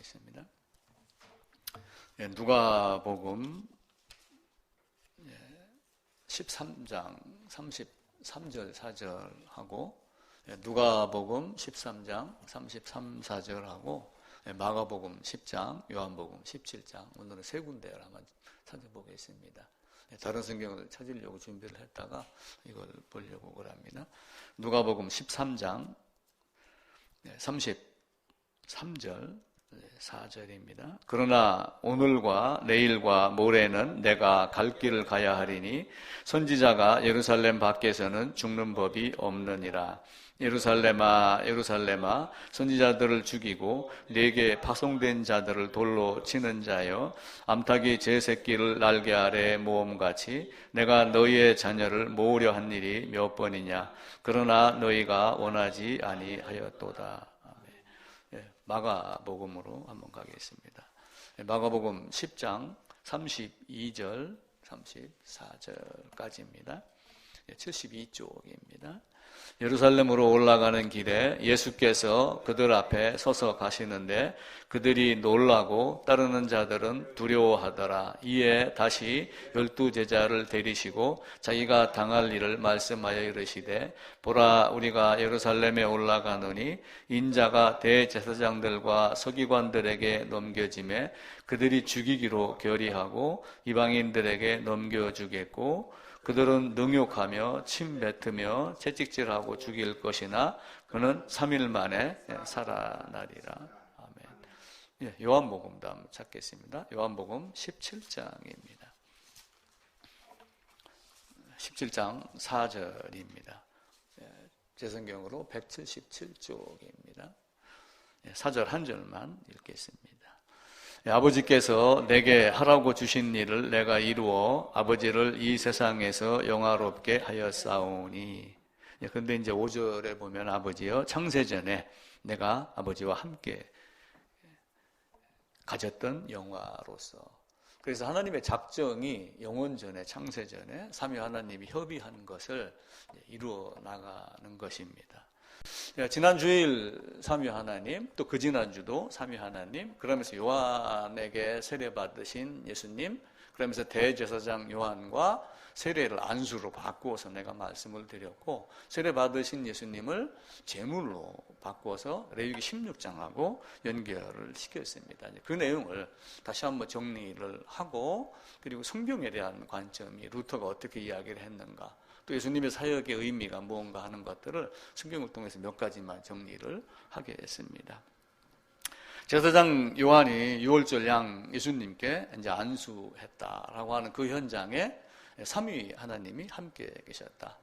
하겠습니다. 누가복음 13장 33절 4절하고 누가복음 13장 33, 4절하고 마가복음 10장, 요한복음 17장, 오늘은 세 군데를 한번 찾아보겠습니다. 다른 성경을 찾으려고 준비를 했다가 이걸 보려고 그럽니다. 누가복음 13장 33절 4절입니다. 그러나 오늘과 내일과 모레는 내가 갈 길을 가야 하리니 선지자가 예루살렘 밖에서는 죽는 법이 없느니라. 예루살렘아 예루살렘아 선지자들을 죽이고 네게 파송된 자들을 돌로 치는 자여, 암탉이 제 새끼를 날개 아래 모음같이 내가 너희의 자녀를 모으려 한 일이 몇 번이냐. 그러나 너희가 원하지 아니하였도다. 마가복음으로 한번 가겠습니다. 마가복음 10장 32절 34절까지입니다. 72쪽입니다. 예루살렘으로 올라가는 길에 예수께서 그들 앞에 서서 가시는데 그들이 놀라고 따르는 자들은 두려워하더라. 이에 다시 12 제자를 데리시고 자기가 당할 일을 말씀하여 이르시되, 보라, 우리가 예루살렘에 올라가노니 인자가 대제사장들과 서기관들에게 넘겨지매 그들이 죽이기로 결의하고 이방인들에게 넘겨주겠고, 그들은 능욕하며 침뱉으며 채찍질하고 죽일 것이나 그는 3일 만에 살아나리라. 아멘. 요한복음도 한번 찾겠습니다. 요한복음 17장입니다. 17장 4절입니다. 제 성경으로 177쪽입니다. 4절 한 절만 읽겠습니다. 아버지께서 내게 하라고 주신 일을 내가 이루어 아버지를 이 세상에서 영화롭게 하였사오니. 그런데 이제 5절에 보면 아버지여, 창세전에 내가 아버지와 함께 가졌던 영화로서. 그래서 하나님의 작정이 영원전에, 창세전에 삼위 하나님이 협의하는 것을 이루어 나가는 것입니다. 지난 주일 삼위 하나님, 또 그 지난주도 삼위 하나님, 그러면서 요한에게 세례 받으신 예수님, 그러면서 대제사장 요한과 세례를 안수로 바꾸어서 내가 말씀을 드렸고, 세례 받으신 예수님을 제물로 바꾸어서 레위기 16장하고 연결을 시켰습니다. 그 내용을 다시 한번 정리를 하고, 그리고 성경에 대한 관점이 루터가 어떻게 이야기를 했는가, 또 예수님의 사역의 의미가 무언가 하는 것들을 성경을 통해서 몇 가지만 정리를 하겠습니다. 제사장 요한이 유월절 양 예수님께 이제 안수했다라고 하는 그 현장에 삼위 하나님이 함께 계셨다.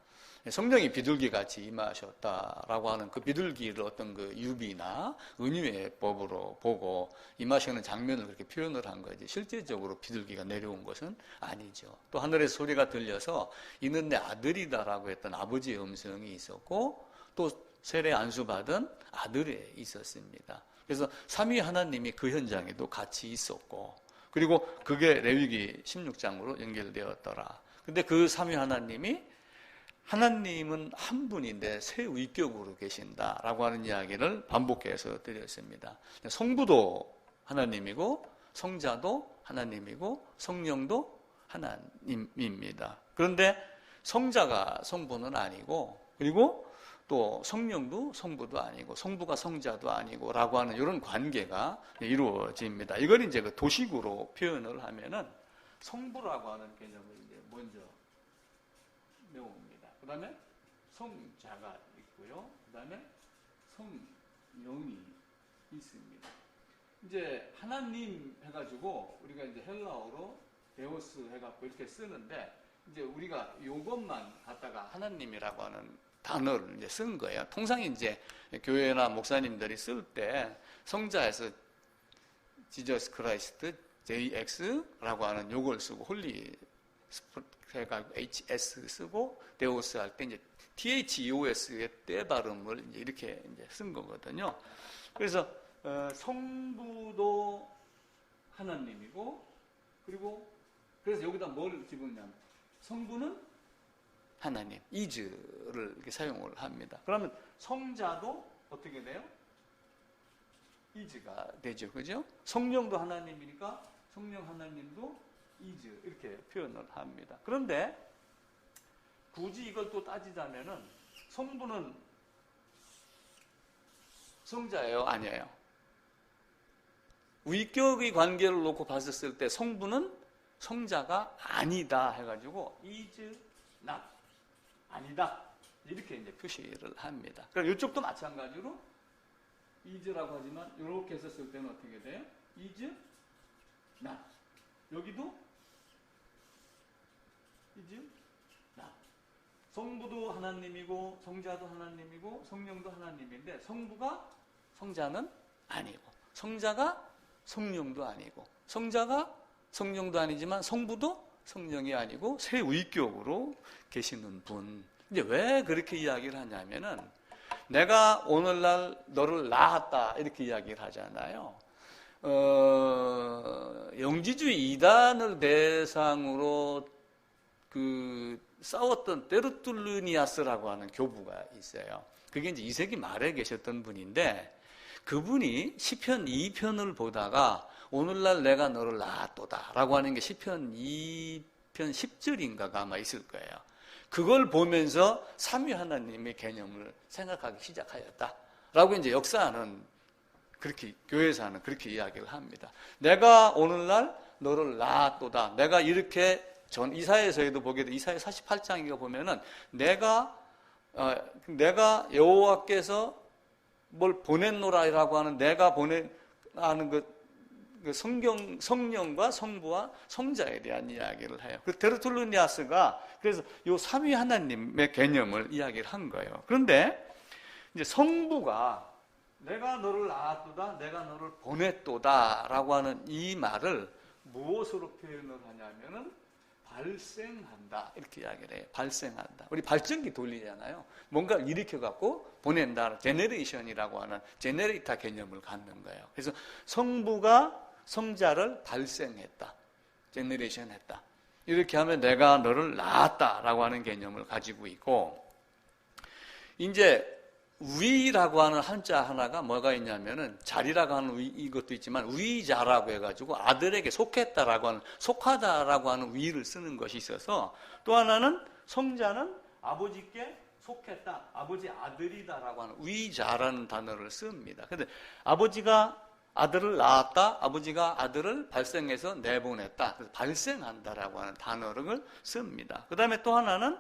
성령이 비둘기같이 임하셨다라고 하는 그 비둘기를 어떤 그 유비나 은유의 법으로 보고 임하시는 장면을 그렇게 표현을 한 거지, 실제적으로 비둘기가 내려온 것은 아니죠. 또 하늘에서 소리가 들려서 이는 내 아들이다라고 했던 아버지의 음성이 있었고, 또 세례 안수받은 아들이 있었습니다. 그래서 삼위 하나님이 그 현장에도 같이 있었고, 그리고 그게 레위기 16장으로 연결되었더라. 근데 그 삼위 하나님은 한 분인데 세 위격으로 계신다라고 하는 이야기를 반복해서 드렸습니다. 성부도 하나님이고, 성자도 하나님이고, 성령도 하나님입니다. 그런데 성자가 성부는 아니고, 그리고 또 성령도 성부도 아니고, 성부가 성자도 아니고 라고 하는 이런 관계가 이루어집니다. 이걸 이제 그 도식으로 표현을 하면은 성부라고 하는 개념을 이제 먼저 배웁니다. 그 다음에 성자가 있고요. 그 다음에 성령이 있습니다. 이제 하나님 해가지고 우리가 이제 헬라어로 데오스 해갖고 이렇게 쓰는데, 이제 우리가 요것만 갖다가 하나님이라고 하는 단어를 이제 쓴 거예요. 통상 이제 교회나 목사님들이 쓸 때 성자에서 지저스 크라이스트 JX라고 하는 요걸 쓰고, 홀리 해가지고 HS 쓰고, 데오스 할 때 이제 THEOS의 때 발음을 이제 이렇게 이제 쓴 거거든요. 그래서 성부도 하나님이고, 그리고 그래서 여기다 뭘 집었냐면 성부는 하나님, is를 이렇게 사용을 합니다. 그러면 성자도 어떻게 돼요? is가 되죠. 그죠? 성령도 하나님이니까 성령 하나님도 is 이렇게 표현을 합니다. 그런데 굳이 이걸 또 따지자면은 성부는 성자예요? 아니에요? 위격의 관계를 놓고 봤었을 때 성부는 성자가 아니다 해가지고 is not 아니다 이렇게 이제 표시를 합니다. 그럼 이쪽도 마찬가지로 is라고 하지만 이렇게 했었을 때는 어떻게 돼요? is not 여기도 is not 성부도 하나님이고 성자도 하나님이고 성령도 하나님인데 성부가 성자는 아니고 성자가 성령도 아니고 성자가 성령도 아니지만 성부도 성령이 아니고 새 위격으로 계시는 분. 이제 왜 그렇게 이야기를 하냐면은 내가 오늘날 너를 낳았다 이렇게 이야기를 하잖아요. 영지주의 이단을 대상으로 싸웠던 테르툴리니아스라고 하는 교부가 있어요. 그게 이제 2세기 말에 계셨던 분인데 그분이 시편 2편을 보다가 오늘날 내가 너를 낳았도다 라고 하는 게 시편 2편 10절인가가 아마 있을 거예요. 그걸 보면서 삼위 하나님의 개념을 생각하기 시작하였다 라고 이제 역사는 그렇게 교회에서는 그렇게 이야기를 합니다. 내가 오늘날 너를 낳았도다. 내가 이렇게 전 이사야서에도 보게 돼 이사야 48장인가 보면은 내가 여호와께서 뭘 보냈노라라고 하는 내가 보내는 그 성령과 성부와 성자에 대한 이야기를 해요. 그 테르툴리니아스가 그래서 요 삼위 하나님의 개념을 이야기를 한 거예요. 그런데 이제 성부가 내가 너를 낳았도다, 내가 너를 보냈도다라고 하는 이 말을 무엇으로 표현을 하냐면은 발생한다 이렇게 이야기를 해요. 발생한다. 우리 발전기 돌리잖아요. 뭔가를 일으켜갖고 보낸다. 제너레이션이라고 하는 제너레이터 개념을 갖는 거예요. 그래서 성부가 성자를 발생했다. 제너레이션 했다. 이렇게 하면 내가 너를 낳았다라고 하는 개념을 가지고 있고 이제 위라고 하는 한자 하나가 뭐가 있냐면은 자리라고 하는 위 이것도 있지만 위자라고 해가지고 아들에게 속했다라고 하는 속하다라고 하는 위를 쓰는 것이 있어서 또 하나는 성자는 아버지께 속했다 아버지 아들이다라고 하는 위자라는 단어를 씁니다. 그런데 아버지가 아들을 낳았다 아버지가 아들을 발생해서 내보냈다 그래서 발생한다라고 하는 단어를 씁니다. 그 다음에 또 하나는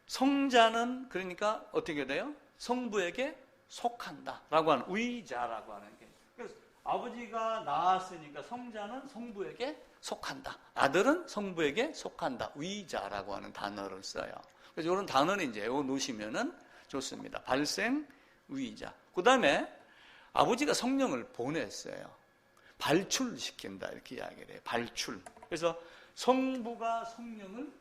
성자는 그러니까 어떻게 돼요? 성부에게 속한다라고 하는 위자라고 하는 게 그래서 아버지가 낳았으니까 성자는 성부에게 속한다. 아들은 성부에게 속한다. 위자라고 하는 단어를 써요. 그래서 이런 단어는 이제 외워놓으시면은 좋습니다. 발생 위자. 그 다음에 아버지가 성령을 보냈어요. 발출시킨다 이렇게 이야기를 해요. 발출. 그래서 성부가 성령을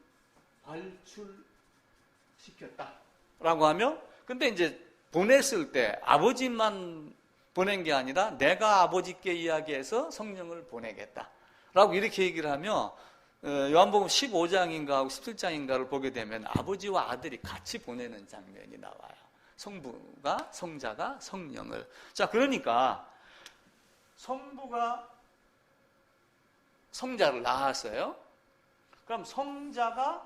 발출시켰다라고 하며 근데 이제 보냈을 때 아버지만 보낸 게 아니라 내가 아버지께 이야기해서 성령을 보내겠다라고 이렇게 얘기를 하며 요한복음 15장인가 17장인가를 보게 되면 아버지와 아들이 같이 보내는 장면이 나와요. 성부가 성자가 성령을 자 그러니까 성부가 성자를 낳았어요. 그럼 성자가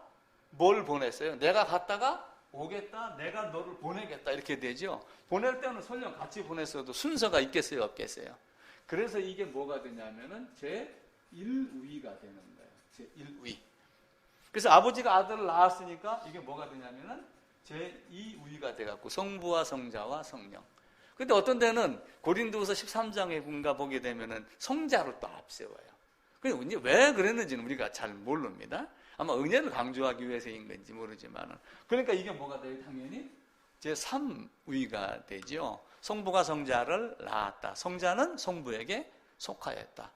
뭘 보냈어요? 내가 갔다가 오겠다, 내가 너를 보내겠다 이렇게 되죠. 보낼 때는 설령 같이 보냈어도 순서가 있겠어요, 없겠어요? 그래서 이게 뭐가 되냐면은 제1위가 되는 거예요. 제1위. 그래서 아버지가 아들을 낳았으니까 이게 뭐가 되냐면은 제2위가 돼갖고 성부와 성자와 성령. 근데 어떤 데는 고린도후서 13장에 군가 보게 되면은 성자를 또 앞세워요. 근데 왜 그랬는지는 우리가 잘 모릅니다. 아마 은혜를 강조하기 위해서인 건지 모르지만 그러니까 이게 뭐가 돼요? 당연히 제3위가 되죠. 성부가 성자를 낳았다. 성자는 성부에게 속하였다.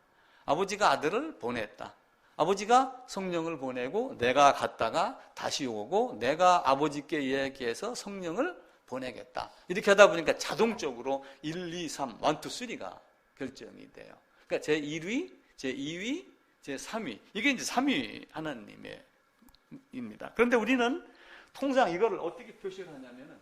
아버지가 아들을 보냈다. 아버지가 성령을 보내고 내가 갔다가 다시 오고 내가 아버지께 이야기해서 성령을 보내겠다. 이렇게 하다 보니까 자동적으로 1, 2, 3, 1, 2, 3가 결정이 돼요. 그러니까 제1위, 제2위, 제3위. 이게 이제 3위 하나님의 입니다. 그런데 우리는 통상 이거를 어떻게 표시를 하냐면은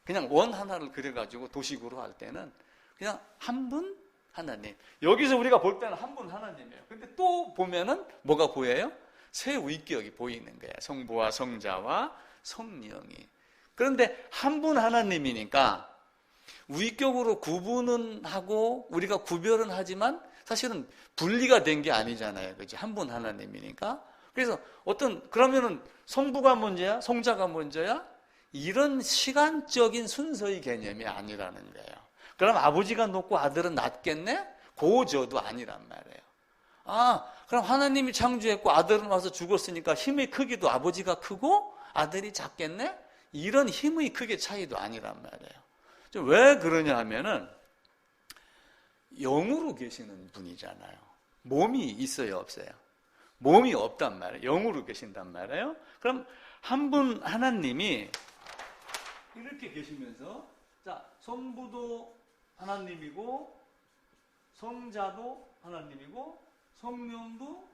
그냥 원 하나를 그려가지고 도식으로 할 때는 그냥 한 분 하나님. 여기서 우리가 볼 때는 한 분 하나님이에요. 근데 또 보면은 뭐가 보여요? 세 위격이 보이는 거예요. 성부와 성자와 성령이. 그런데 한 분 하나님이니까 위격으로 구분은 하고 우리가 구별은 하지만 사실은 분리가 된 게 아니잖아요. 그렇지? 한 분 하나님이니까. 그래서 그러면은 성부가 먼저야? 성자가 먼저야? 이런 시간적인 순서의 개념이 아니라는 거예요. 그럼 아버지가 높고 아들은 낮겠네? 고저도 아니란 말이에요. 그럼 하나님이 창조했고 아들은 와서 죽었으니까 힘의 크기도 아버지가 크고 아들이 작겠네? 이런 힘의 크기 차이도 아니란 말이에요. 왜 그러냐 하면은 영으로 계시는 분이잖아요. 몸이 있어요, 없어요? 몸이 없단 말이에요. 영으로 계신단 말이에요. 그럼 한 분 하나님이 이렇게 계시면서 성부도 하나님이고 성자도 하나님이고 성령도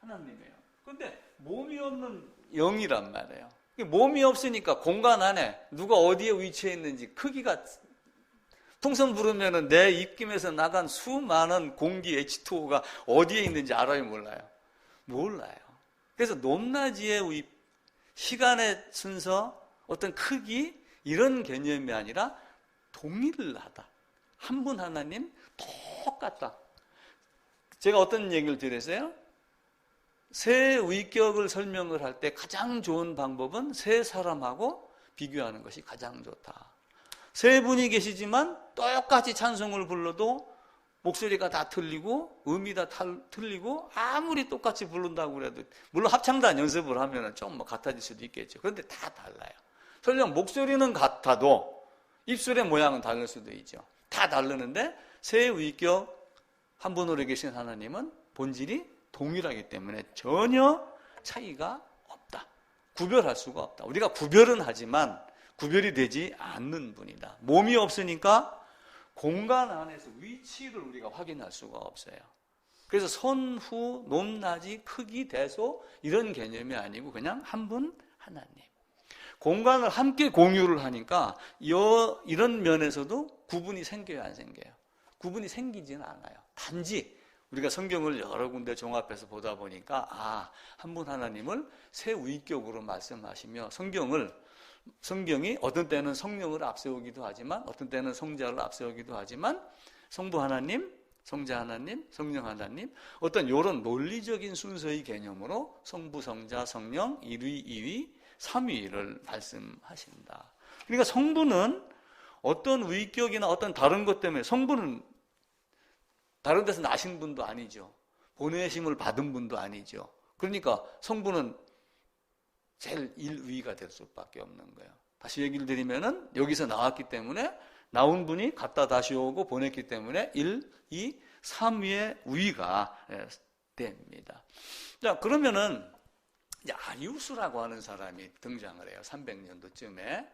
하나님이에요. 그런데 몸이 없는 영이란 말이에요. 몸이 없으니까 공간 안에 누가 어디에 위치해 있는지 크기가 풍선 부르면은 내 입김에서 나간 수많은 공기 H2O가 어디에 있는지 알아요, 몰라요? 몰라요. 그래서 높낮이의 시간의 순서, 어떤 크기 이런 개념이 아니라 동일하다. 한 분 하나님 똑같다. 제가 어떤 얘기를 드렸어요? 세 위격을 설명을 할 때 가장 좋은 방법은 세 사람하고 비교하는 것이 가장 좋다. 세 분이 계시지만 똑같이 찬송을 불러도 목소리가 다 틀리고 음이 다 틀리고 아무리 똑같이 부른다고 그래도 물론 합창단 연습을 하면 좀 같아질 수도 있겠죠. 그런데 다 달라요. 설령 목소리는 같아도 입술의 모양은 다를 수도 있죠. 다 다르는데 세 위격 한 분으로 계신 하나님은 본질이 동일하기 때문에 전혀 차이가 없다. 구별할 수가 없다. 우리가 구별은 하지만 구별이 되지 않는 분이다. 몸이 없으니까 공간 안에서 위치를 우리가 확인할 수가 없어요. 그래서 선후, 높낮이, 크기, 대소 이런 개념이 아니고 그냥 한 분 하나님. 공간을 함께 공유를 하니까 이런 면에서도 구분이 생겨요, 안 생겨요? 구분이 생기지는 않아요. 단지 우리가 성경을 여러 군데 종합해서 보다 보니까 한 분 하나님을 세 위격으로 말씀하시며 성경이 어떤 때는 성령을 앞세우기도 하지만 어떤 때는 성자를 앞세우기도 하지만 성부 하나님, 성자 하나님, 성령 하나님 어떤 이런 논리적인 순서의 개념으로 성부, 성자, 성령 1위, 2위, 3위를 말씀하신다. 그러니까 성부는 어떤 위격이나 어떤 다른 것 때문에 성부는 다른 데서 나신 분도 아니죠. 보내심을 받은 분도 아니죠. 그러니까 성부는 제일 1위가 될 수밖에 없는 거예요. 다시 얘기를 드리면은 여기서 나왔기 때문에 나온 분이 갔다 다시 오고 보냈기 때문에 1, 2, 3위의 위가 됩니다. 자, 그러면은 이제 아리우스라고 하는 사람이 등장을 해요. 300년도쯤에.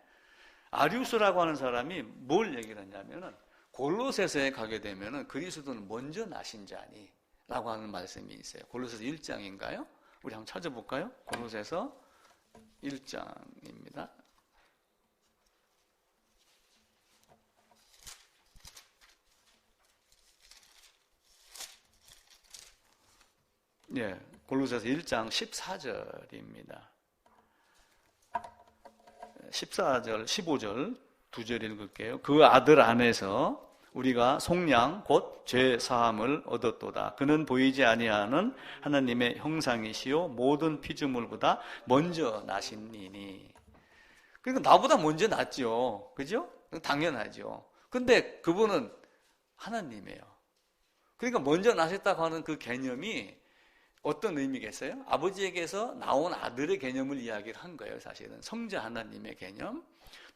아리우스라고 하는 사람이 뭘 얘기를 하냐면은 골로새서에 가게 되면은 그리스도는 먼저 나신 자니 라고 하는 말씀이 있어요. 골로새서 1장인가요? 우리 한번 찾아볼까요? 골로새서 1장입니다. 예, 골로새서 1장 14절입니다. 14절, 15절 두 절 읽을게요. 그 아들 안에서 우리가 속량 곧 죄 사함을 얻었도다. 그는 보이지 아니하는 하나님의 형상이시요 모든 피조물보다 먼저 나신이니. 그러니까 나보다 먼저 났죠. 그죠? 당연하죠. 근데 그분은 하나님이에요. 그러니까 먼저 나셨다고 하는 그 개념이 어떤 의미겠어요? 아버지에게서 나온 아들의 개념을 이야기를 한 거예요. 사실은 성자 하나님의 개념.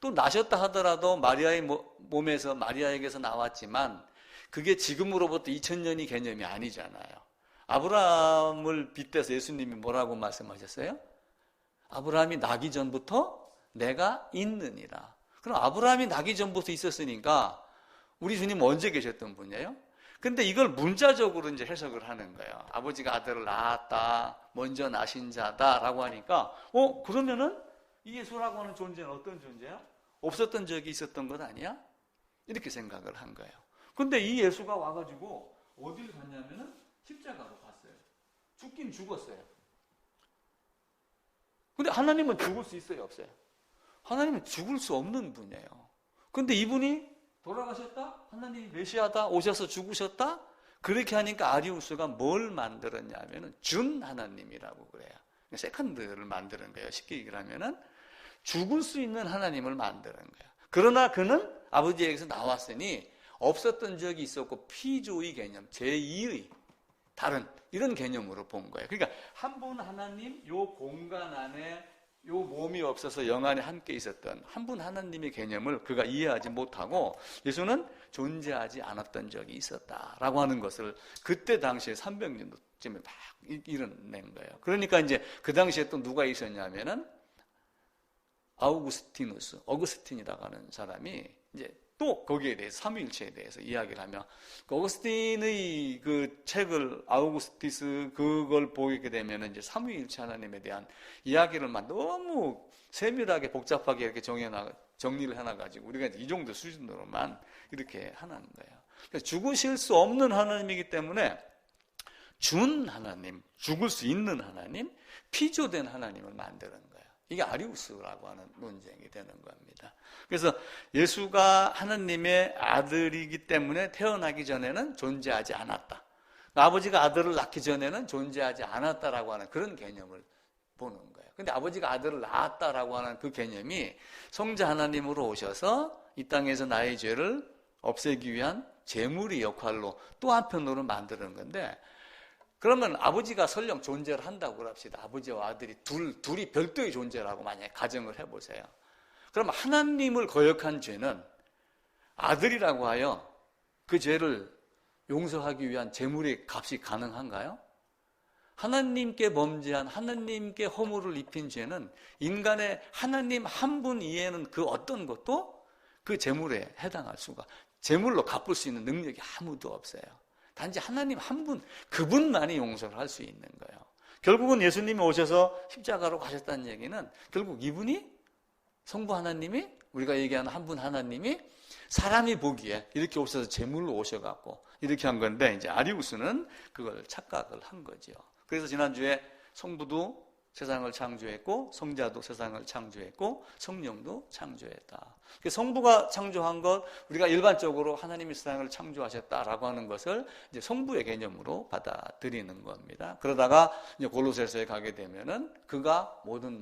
또 나셨다 하더라도 마리아의 몸에서 마리아에게서 나왔지만 그게 지금으로부터 2000년이 개념이 아니잖아요. 아브라함을 빗대서 예수님이 뭐라고 말씀하셨어요? 아브라함이 나기 전부터 내가 있느니라. 그럼 아브라함이 나기 전부터 있었으니까 우리 주님은 언제 계셨던 분이에요? 근데 이걸 문자적으로 이제 해석을 하는 거예요. 아버지가 아들을 낳았다, 먼저 나신 자다라고 하니까, 그러면은 이 예수라고 하는 존재는 어떤 존재야? 없었던 적이 있었던 것 아니야? 이렇게 생각을 한 거예요. 근데 이 예수가 와가지고 어딜 갔냐면은 십자가로 갔어요. 죽긴 죽었어요. 근데 하나님은 죽을 수 있어요, 없어요? 하나님은 죽을 수 없는 분이에요. 근데 이분이 돌아가셨다? 하나님이 메시아다? 오셔서 죽으셨다? 그렇게 하니까 아리우스가 뭘 만들었냐면은 준 하나님이라고 그래요. 세컨드를 만드는 거예요. 쉽게 얘기를 하면은 죽을 수 있는 하나님을 만드는 거예요. 그러나 그는 아버지에게서 나왔으니 없었던 적이 있었고 피조의 개념, 제2의 다른 이런 개념으로 본 거예요. 그러니까 한 분 하나님, 요 공간 안에 요 몸이 없어서 영안에 함께 있었던 한 분 하나님의 개념을 그가 이해하지 못하고 예수는 존재하지 않았던 적이 있었다라고 하는 것을 그때 당시에 300년도쯤에 막 이뤄낸 거예요. 그러니까 이제 그 당시에 또 누가 있었냐면은 어거스틴이라고 하는 사람이 이제 또 거기에 대해서 삼위일체에 대해서 이야기를 하며 어거스틴의 그 책을 아우구스티스 그걸 보게 되면 이제 삼위일체 하나님에 대한 이야기를 막 너무 세밀하게 복잡하게 이렇게 정리를 해놔가지고 우리가 이 정도 수준으로만 이렇게 하는 거예요. 그러니까 죽으실 수 없는 하나님이기 때문에 준 하나님, 죽을 수 있는 하나님, 피조된 하나님을 만드는 거예요. 이게 아리우스라고 하는 논쟁이 되는 겁니다. 그래서 예수가 하나님의 아들이기 때문에 태어나기 전에는 존재하지 않았다. 아버지가 아들을 낳기 전에는 존재하지 않았다라고 하는 그런 개념을 보는 거예요. 근데 아버지가 아들을 낳았다라고 하는 그 개념이 성자 하나님으로 오셔서 이 땅에서 나의 죄를 없애기 위한 제물의 역할로 또 한편으로 만드는 건데 그러면 아버지가 설령 존재를 한다고 합시다. 아버지와 아들이 둘이 별도의 존재라고 만약에 가정을 해보세요. 그럼 하나님을 거역한 죄는 아들이라고 하여 그 죄를 용서하기 위한 제물의 값이 가능한가요? 하나님께 범죄한 하나님께 허물을 입힌 죄는 인간의 하나님 한 분 이외에는 그 어떤 것도 그 제물에 해당할 수가 제물로 갚을 수 있는 능력이 아무도 없어요. 단지 하나님 한 분, 그분만이 용서를 할 수 있는 거예요. 결국은 예수님이 오셔서 십자가로 가셨다는 얘기는 결국 이분이 성부 하나님이 우리가 얘기하는 한 분 하나님이 사람이 보기에 이렇게 오셔서 제물로 오셔갖고 이렇게 한 건데 이제 아리우스는 그걸 착각을 한 거죠. 그래서 지난주에 성부도 세상을 창조했고 성자도 세상을 창조했고 성령도 창조했다. 성부가 창조한 것 우리가 일반적으로 하나님이 세상을 창조하셨다라고 하는 것을 이제 성부의 개념으로 받아들이는 겁니다. 그러다가 이제 골로새서에 가게 되면은 그가 모든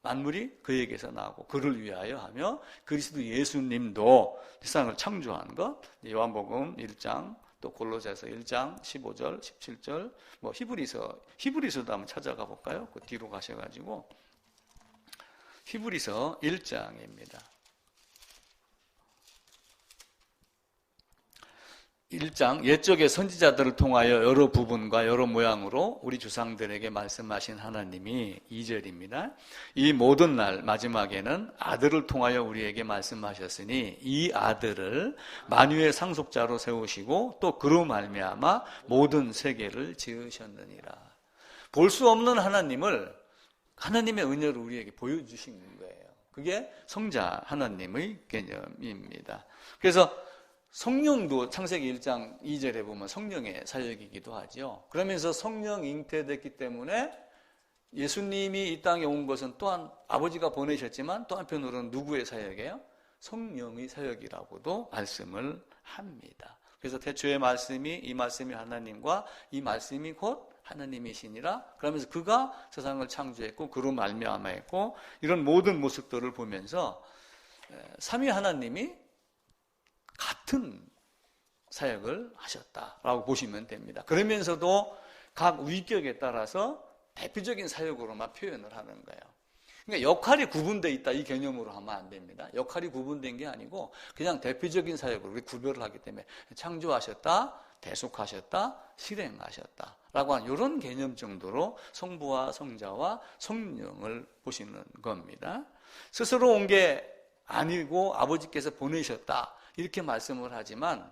만물이 그에게서 나오고 그를 위하여 하며 그리스도 예수님도 세상을 창조한 것 요한복음 1장 또 골로새서 1장 15절, 17절, 뭐 히브리서도 한번 찾아가 볼까요? 그 뒤로 가셔가지고 히브리서 1장입니다. 1장 옛적의 선지자들을 통하여 여러 부분과 여러 모양으로 우리 조상들에게 말씀하신 하나님이 2절입니다. 이 모든 날 마지막에는 아들을 통하여 우리에게 말씀하셨으니 이 아들을 만유의 상속자로 세우시고 또 그로 말미암아 모든 세계를 지으셨느니라. 볼 수 없는 하나님을 하나님의 은혜를 우리에게 보여주신 거예요. 그게 성자 하나님의 개념입니다. 그래서 성령도 창세기 1장 2절에 보면 성령의 사역이기도 하죠. 그러면서 성령 잉태됐기 때문에 예수님이 이 땅에 온 것은 또한 아버지가 보내셨지만 또 한편으로는 누구의 사역이에요? 성령의 사역이라고도 말씀을 합니다. 그래서 태초의 말씀이 이 말씀이 하나님과 이 말씀이 곧 하나님이시니라. 그러면서 그가 세상을 창조했고 그로 말미암아했고 이런 모든 모습들을 보면서 삼위 하나님이 같은 사역을 하셨다라고 보시면 됩니다. 그러면서도 각 위격에 따라서 대표적인 사역으로만 표현을 하는 거예요. 그러니까 역할이 구분되어 있다 이 개념으로 하면 안 됩니다. 역할이 구분된 게 아니고 그냥 대표적인 사역으로 우리 구별을 하기 때문에 창조하셨다, 대속하셨다, 실행하셨다 라고 하는 이런 개념 정도로 성부와 성자와 성령을 보시는 겁니다. 스스로 온 게 아니고 아버지께서 보내셨다 이렇게 말씀을 하지만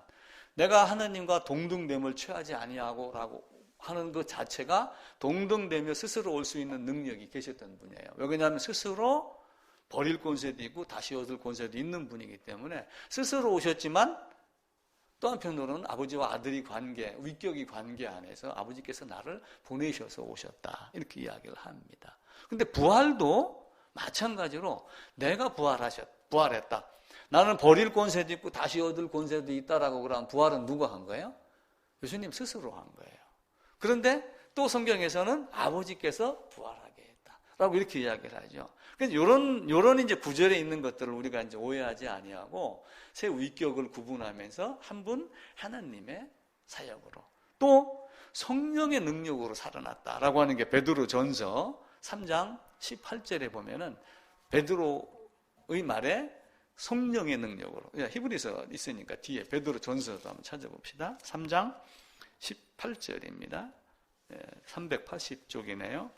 내가 하나님과 동등됨을 취하지 아니하고 라고 하는 것 자체가 동등되며 스스로 올 수 있는 능력이 계셨던 분이에요. 왜냐하면 스스로 버릴 권세도 있고 다시 얻을 권세도 있는 분이기 때문에 스스로 오셨지만 또 한편으로는 아버지와 아들이 관계, 위격의 관계 안에서 아버지께서 나를 보내셔서 오셨다. 이렇게 이야기를 합니다. 근데 부활도 마찬가지로 내가 부활했다. 나는 버릴 권세도 있고 다시 얻을 권세도 있다라고 그러면 부활은 누가 한 거예요? 예수님 스스로 한 거예요. 그런데 또 성경에서는 아버지께서 부활하게 했다라고 이렇게 이야기를 하죠. 그래서 요런 이제 구절에 있는 것들을 우리가 이제 오해하지 아니하고 새 위격을 구분하면서 한 분 하나님의 사역으로 또 성령의 능력으로 살아났다라고 하는 게 베드로전서 3장 18절에 보면은 베드로의 말에 성령의 능력으로, 히브리서 있으니까 뒤에 베드로전서도 한번 찾아봅시다. 3장 18절입니다. 380쪽이네요.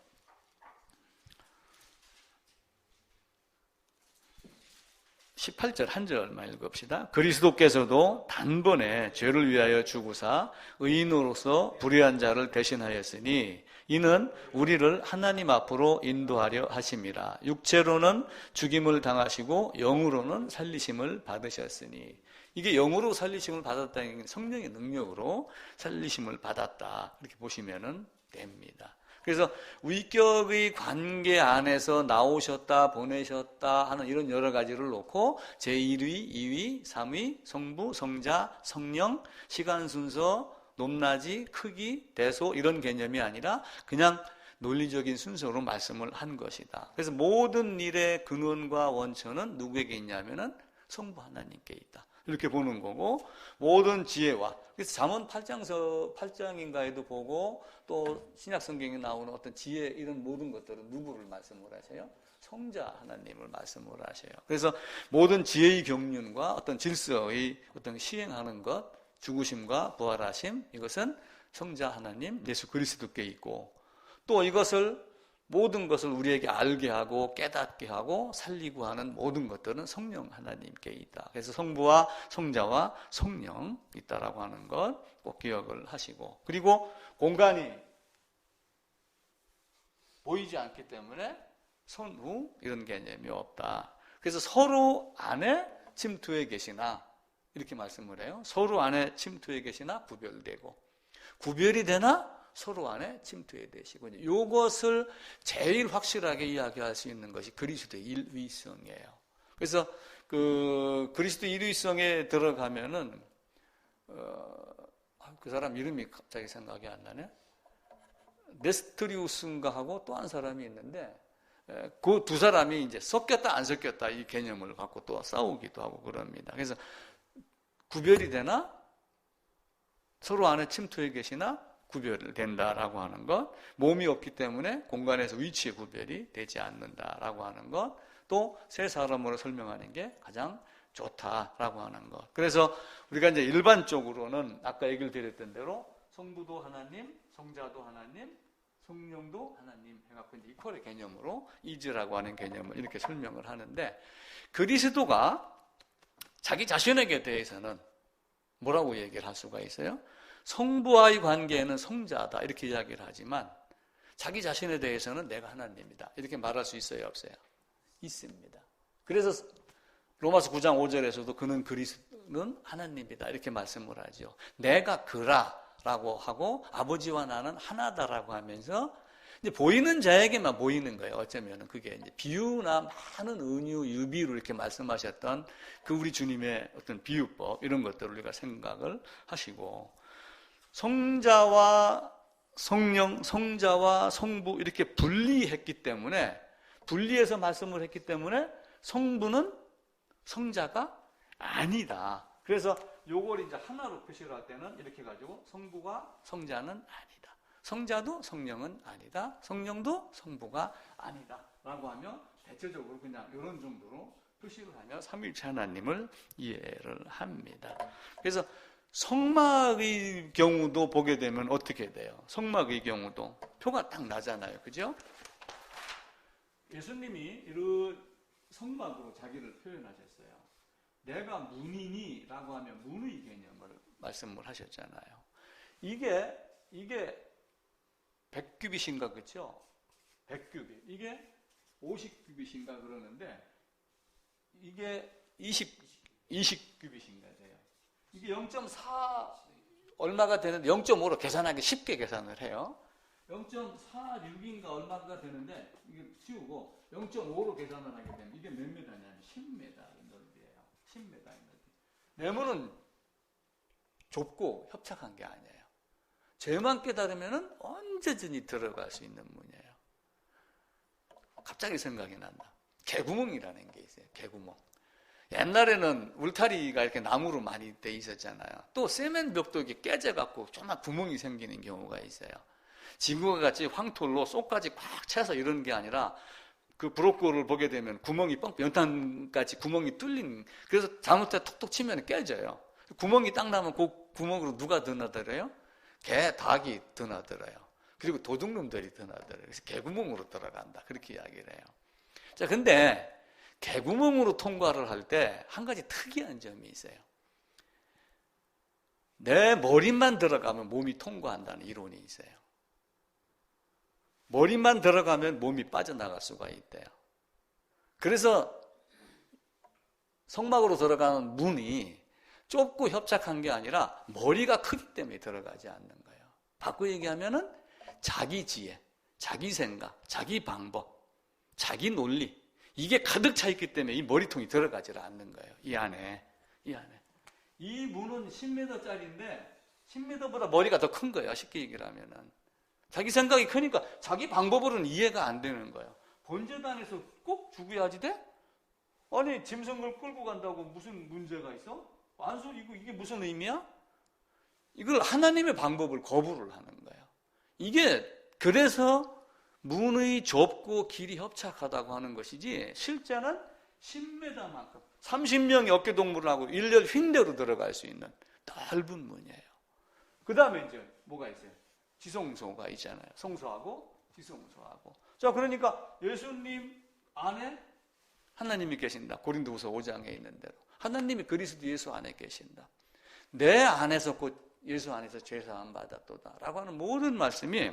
18절 한 절만 읽읍시다. 그리스도께서도 단번에 죄를 위하여 죽으사 의인으로서 불의한 자를 대신하였으니 이는 우리를 하나님 앞으로 인도하려 하심이라. 육체로는 죽임을 당하시고 영으로는 살리심을 받으셨으니, 이게 영으로 살리심을 받았다는 게 성령의 능력으로 살리심을 받았다, 이렇게 보시면 됩니다. 그래서 위격의 관계 안에서 나오셨다, 보내셨다 하는 이런 여러 가지를 놓고 제1위, 2위, 3위, 성부, 성자, 성령, 시간 순서, 높낮이, 크기, 대소 이런 개념이 아니라 그냥 논리적인 순서로 말씀을 한 것이다. 그래서 모든 일의 근원과 원천은 누구에게 있냐면은 성부 하나님께 있다, 이렇게 보는 거고, 모든 지혜와, 그래서 잠언 8장인가에도 보고 또 신약 성경에 나오는 어떤 지혜 이런 모든 것들은 누구를 말씀을 하세요? 성자 하나님을 말씀을 하셔요. 그래서 모든 지혜의 경륜과 어떤 질서의 어떤 시행하는 것, 죽으심과 부활하심, 이것은 성자 하나님 예수 그리스도께 있고, 또 이것을 모든 것을 우리에게 알게 하고 깨닫게 하고 살리고 하는 모든 것들은 성령 하나님께 있다. 그래서 성부와 성자와 성령 있다라고 하는 것 꼭 기억을 하시고, 그리고 공간이 보이지 않기 때문에 선후 이런 개념이 없다. 그래서 서로 안에 침투해 계시나, 이렇게 말씀을 해요. 서로 안에 침투해 계시나 구별되고, 구별이 되나 서로 안에 침투해 되시고, 이것을 제일 확실하게 이야기할 수 있는 것이 그리스도의 일위성이에요. 그래서 그 그리스도 일위성에 들어가면은 그 사람 이름이 갑자기 생각이 안 나네. 네스트리우스인가 하고 또 한 사람이 있는데, 그 두 사람이 이제 섞였다 안 섞였다 이 개념을 갖고 또 싸우기도 하고 그럽니다. 그래서 구별이 되나 서로 안에 침투해 계시나 구별된다라고 하는 것, 몸이 없기 때문에 공간에서 위치의 구별이 되지 않는다라고 하는 것, 또 세 사람으로 설명하는 게 가장 좋다라고 하는 것. 그래서 우리가 이제 일반적으로는 아까 얘기를 드렸던 대로 성부도 하나님, 성자도 하나님, 성령도 하나님 해갖고 이제 이퀄의 개념으로 이즈라고 하는 개념을 이렇게 설명을 하는데, 그리스도가 자기 자신에게 대해서는 뭐라고 얘기를 할 수가 있어요? 성부와의 관계에는 성자다 이렇게 이야기를 하지만 자기 자신에 대해서는 내가 하나님이다 이렇게 말할 수 있어요, 없어요? 있습니다. 그래서 로마서 9장 5절에서도 그는 그리스도는 하나님이다 이렇게 말씀을 하죠. 내가 그라라고 하고 아버지와 나는 하나다라고 하면서 이제 보이는 자에게만 보이는 거예요. 어쩌면 그게 이제 비유나 많은 은유, 유비로 이렇게 말씀하셨던 그 우리 주님의 어떤 비유법 이런 것들을 우리가 생각을 하시고, 성자와 성령, 성자와 성부 이렇게 분리했기 때문에, 분리해서 말씀을 했기 때문에 성부는 성자가 아니다. 그래서 요걸 이제 하나로 표시를 할 때는 이렇게 가지고 성부가 성자는 아니다, 성자도 성령은 아니다, 성령도 성부가 아니다 라고 하면 대체적으로 그냥 이런 정도로 표시를 하며 삼위일체 하나님을 이해를 합니다. 그래서 성막의 경우도 보게 되면 어떻게 돼요? 성막의 경우도 표가 딱 나잖아요, 그죠? 예수님이 이런 성막으로 자기를 표현하셨어요. 내가 문이니 라고 하면 문의 개념을 말씀을 하셨잖아요. 이게 100규빗인가 그렇죠? 100규빗. 이게 50규빗인가 그러는데 이게 20규빗인가 돼요. 이게 0.4 얼마가 되는데 0.5로 계산하기 쉽게 계산을 해요. 0.46인가 얼마가 되는데 이게 치우고 0.5로 계산을 하게 되면 이게 몇 미터냐면 10m의 넓이에요. 10m의 넓이. 네모는 좁고 협착한 게 아니에요. 죄만 깨달으면 언제든지 들어갈 수 있는 문이에요. 갑자기 생각이 난다. 개구멍이라는 게 있어요. 개구멍. 옛날에는 울타리가 이렇게 나무로 많이 돼 있었잖아요. 또 세멘 벽도 이렇게 깨져갖고 조그만 구멍이 생기는 경우가 있어요. 지구가 같이 황토로 쏙까지 꽉 차서 이런 게 아니라 그 브로커를 보게 되면 구멍이 연탄같이 구멍이 뚫린, 그래서 잘못해 톡톡 치면 깨져요. 구멍이 딱 나면 그 구멍으로 누가 드나들어요? 개, 닭이 드나들어요. 그리고 도둑놈들이 드나들어요. 그래서 개구멍으로 들어간다. 그렇게 이야기를 해요. 자, 근데 개구멍으로 통과를 할 때 한 가지 특이한 점이 있어요. 내 머리만 들어가면 몸이 통과한다는 이론이 있어요. 머리만 들어가면 몸이 빠져나갈 수가 있대요. 그래서 성막으로 들어가는 문이 좁고 협착한 게 아니라 머리가 크기 때문에 들어가지 않는 거예요. 바꿔 얘기하면은 자기 지혜, 자기 생각, 자기 방법, 자기 논리, 이게 가득 차 있기 때문에 이 머리통이 들어가지 않는 거예요. 이 안에. 이 문은 10m짜리인데 10m보다 머리가 더 큰 거예요. 쉽게 얘기를 하면은. 자기 생각이 크니까 자기 방법으로는 이해가 안 되는 거예요. 본재단에서 꼭 죽어야지 돼? 아니, 짐승을 끌고 간다고 무슨 문제가 있어? 이게 무슨 의미야? 이걸 하나님의 방법을 거부를 하는 거예요. 이게 그래서 문의 좁고 길이 협착하다고 하는 것이지 실제는 10m만큼 30명이 어깨동무를 하고 일렬 휜대로 들어갈 수 있는 넓은 문이에요. 그 다음에 이제 뭐가 있어요? 지성소가 있잖아요. 성소하고 지성소하고. 자, 그러니까 예수님 안에 하나님이 계신다. 고린도후서 5장에 있는 대로. 하나님이 그리스도 예수 안에 계신다. 내 안에서 곧 예수 안에서 죄사함 받았도다 라고 하는 모든 말씀이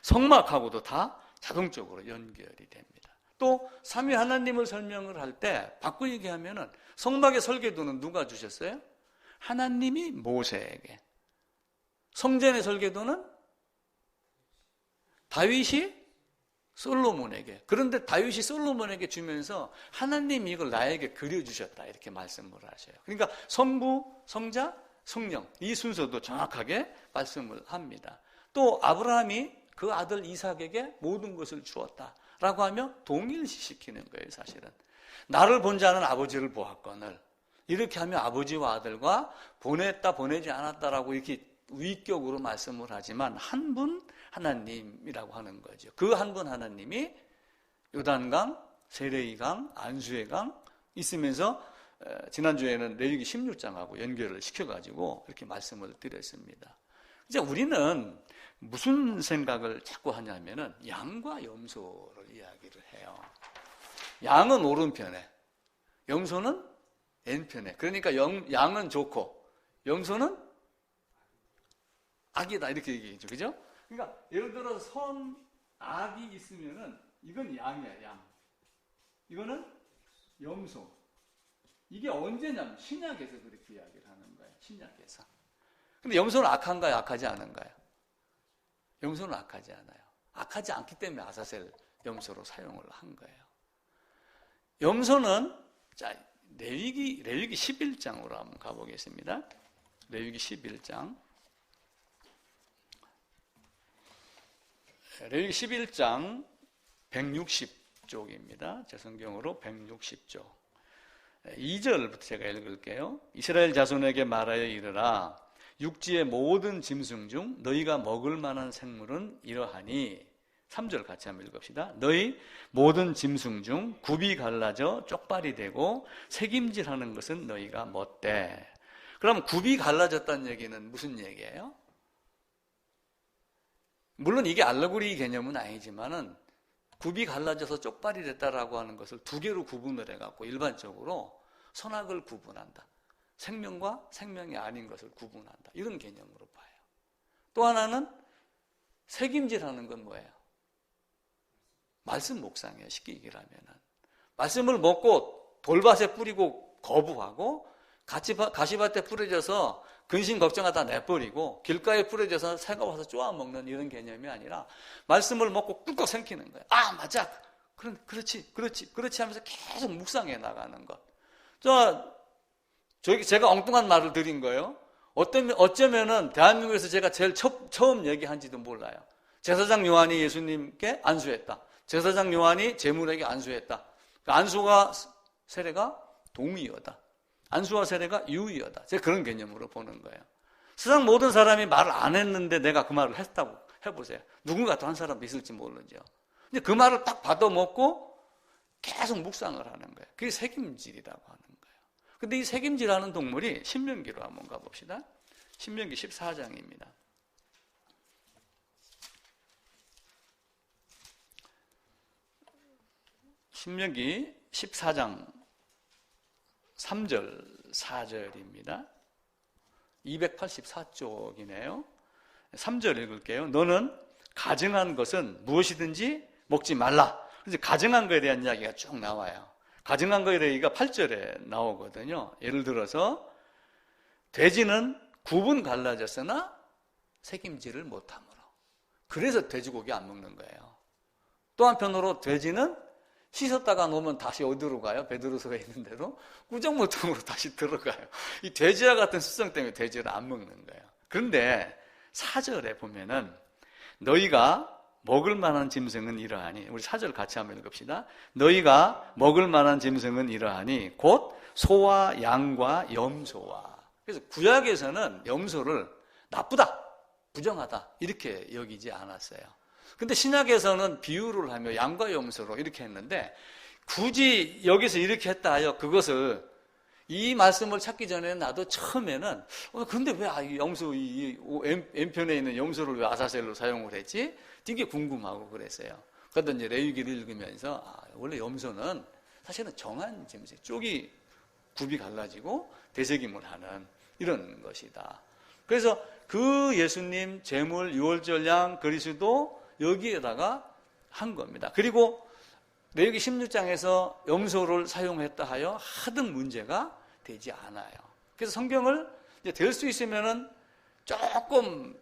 성막하고도 다 자동적으로 연결이 됩니다. 또 삼위 하나님을 설명을 할 때 바꿔 얘기하면은 성막의 설계도는 누가 주셨어요? 하나님이 모세에게. 성전의 설계도는 다윗이 솔로몬에게. 그런데 다윗이 솔로몬에게 주면서 하나님이 이걸 나에게 그려주셨다 이렇게 말씀을 하셔요. 그러니까 성부, 성자, 성령 이 순서도 정확하게 말씀을 합니다. 또 아브라함이 그 아들 이삭에게 모든 것을 주었다라고 하며 동일시시키는 거예요. 사실은 나를 본 자는 아버지를 보았거늘 이렇게 하며 아버지와 아들과 보냈다 보내지 않았다라고 이렇게 위격으로 말씀을 하지만 한 분 하나님이라고 하는 거죠. 그 한 분 하나님이 요단강, 세레이강, 안수의 강 있으면서 지난주에는 레위기 16장하고 연결을 시켜가지고 이렇게 말씀을 드렸습니다. 이제 우리는 무슨 생각을 자꾸 하냐면은 양과 염소를 이야기를 해요. 양은 오른편에, 염소는 왼편에. 그러니까 양은 좋고 염소는 악이다 이렇게 얘기했죠. 그죠? 그러니까 예를 들어서 악이 있으면은 이건 양이야, 양. 이거는 염소. 이게 언제냐면 신약에서 그렇게 이야기를 하는 거예요. 신약에서. 근데 염소는 악한가요? 악하지 않은가요? 염소는 악하지 않아요. 악하지 않기 때문에 아사셀 염소로 사용을 한 거예요. 염소는 자, 레위기 11장으로 한번 가보겠습니다. 레위기 11장. 레위기 11장 160쪽입니다. 제 성경으로 160쪽. 2절부터 제가 읽을게요. 이스라엘 자손에게 말하여 이르라. 육지의 모든 짐승 중 너희가 먹을 만한 생물은 이러하니 3절 같이 한번 읽읍시다. 너희 모든 짐승 중 굽이 갈라져 쪽발이 되고 새김질하는 것은 너희가 못돼. 그럼 굽이 갈라졌다는 얘기는 무슨 얘기예요? 물론 이게 알레고리 개념은 아니지만은 굽이 갈라져서 쪽발이 됐다라고 하는 것을 두 개로 구분을 해갖고 일반적으로 선악을 구분한다. 생명과 생명이 아닌 것을 구분한다. 이런 개념으로 봐요. 또 하나는 새김질하는 건 뭐예요? 말씀 묵상이에요. 쉽게 얘기를 하면은. 말씀을 먹고 돌밭에 뿌리고 거부하고 가시밭에 뿌려져서 근심 걱정하다 내버리고 길가에 뿌려져서 새가 와서 쪼아먹는 이런 개념이 아니라 말씀을 먹고 꿀꺽 삼키는 거예요. 아, 맞아. 그렇지 하면서 계속 묵상해 나가는 것. 제가 엉뚱한 말을 드린 거예요. 어쩌면은 대한민국에서 제가 제일 처음 얘기한지도 몰라요. 제사장 요한이 예수님께 안수했다. 제사장 요한이 제물에게 안수했다. 안수가 세례가 동의어다. 안수와 세례가 유의어다. 제가 그런 개념으로 보는 거예요. 세상 모든 사람이 말을 안 했는데 내가 그 말을 했다고 해보세요. 누군가 또 한 사람도 있을지 모르죠. 근데 그 말을 딱 받아먹고 계속 묵상을 하는 거예요. 그게 책임질이라고 하는 거예요. 근데 이 책임질하는 동물이 신명기로 한번 가봅시다. 신명기 14장입니다. 신명기 14장 3절, 4절입니다. 284쪽이네요. 3절 읽을게요. 너는 가증한 것은 무엇이든지 먹지 말라. 그래서 가증한 것에 대한 이야기가 쭉 나와요. 가증한 것에 대한 얘기가 8절에 나오거든요. 예를 들어서 돼지는 굽은 갈라졌으나 새김질을 못하므로. 그래서 돼지고기 안 먹는 거예요. 또 한편으로 돼지는 씻었다가 놓으면 다시 어디로 가요? 베드로서에 있는 대로 구정무통으로 다시 들어가요. 이 돼지와 같은 습성 때문에 돼지를 안 먹는 거예요. 그런데 4절에 보면은 너희가 먹을 만한 짐승은 이러하니, 우리 4절 같이 한번 읽읍시다. 너희가 먹을 만한 짐승은 이러하니 곧 소와 양과 염소와. 그래서 구약에서는 염소를 나쁘다, 부정하다 이렇게 여기지 않았어요. 근데 신약에서는 비유를 하며 양과 염소로 이렇게 했는데 굳이 여기서 이렇게 했다 하여 그것을 이 말씀을 찾기 전에 나도 처음에는 근데 왜 염소 이 N편에 있는 염소를 왜 아사셀로 사용을 했지? 되게 궁금하고 그랬어요. 그러다 이제 레위기를 읽으면서 원래 염소는 사실은 정한 짐승, 쪽이 굽이 갈라지고 되새김을 하는 이런 것이다. 그래서 그 예수님 제물 유월절 양 그리스도 여기에다가 한 겁니다. 그리고 레위기 16장에서 염소를 사용했다 하여 하등 문제가 되지 않아요. 그래서 성경을 될 수 있으면은 조금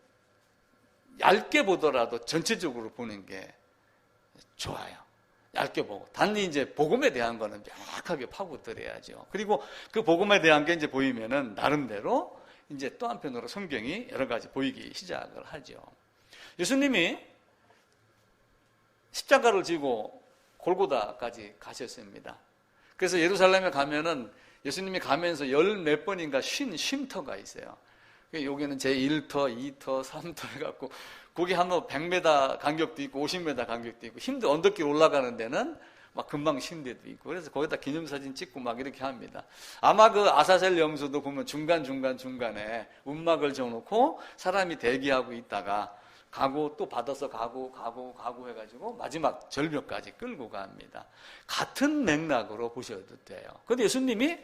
얇게 보더라도 전체적으로 보는 게 좋아요. 얇게 보고. 단지 이제 복음에 대한 거는 명확하게 파고들어야죠. 그리고 그 복음에 대한 게 이제 보이면은 나름대로 이제 또 한편으로 성경이 여러 가지 보이기 시작을 하죠. 예수님이 십자가를 지고 골고다까지 가셨습니다. 그래서 예루살렘에 가면은 예수님이 가면서 열 몇 번인가 쉼터가 있어요. 여기는 제1터, 2터, 3터 해갖고 거기 한번 100m 간격도 있고 50m 간격도 있고 힘도 언덕길 올라가는 데는 막 금방 쉰 데도 있고 그래서 거기다 기념사진 찍고 막 이렇게 합니다. 아마 그 아사셀 염소도 보면 중간에 움막을 줘놓고 사람이 대기하고 있다가 가고 또 받아서 가고 해가지고 마지막 절벽까지 끌고 갑니다. 같은 맥락으로 보셔도 돼요. 그런데 예수님이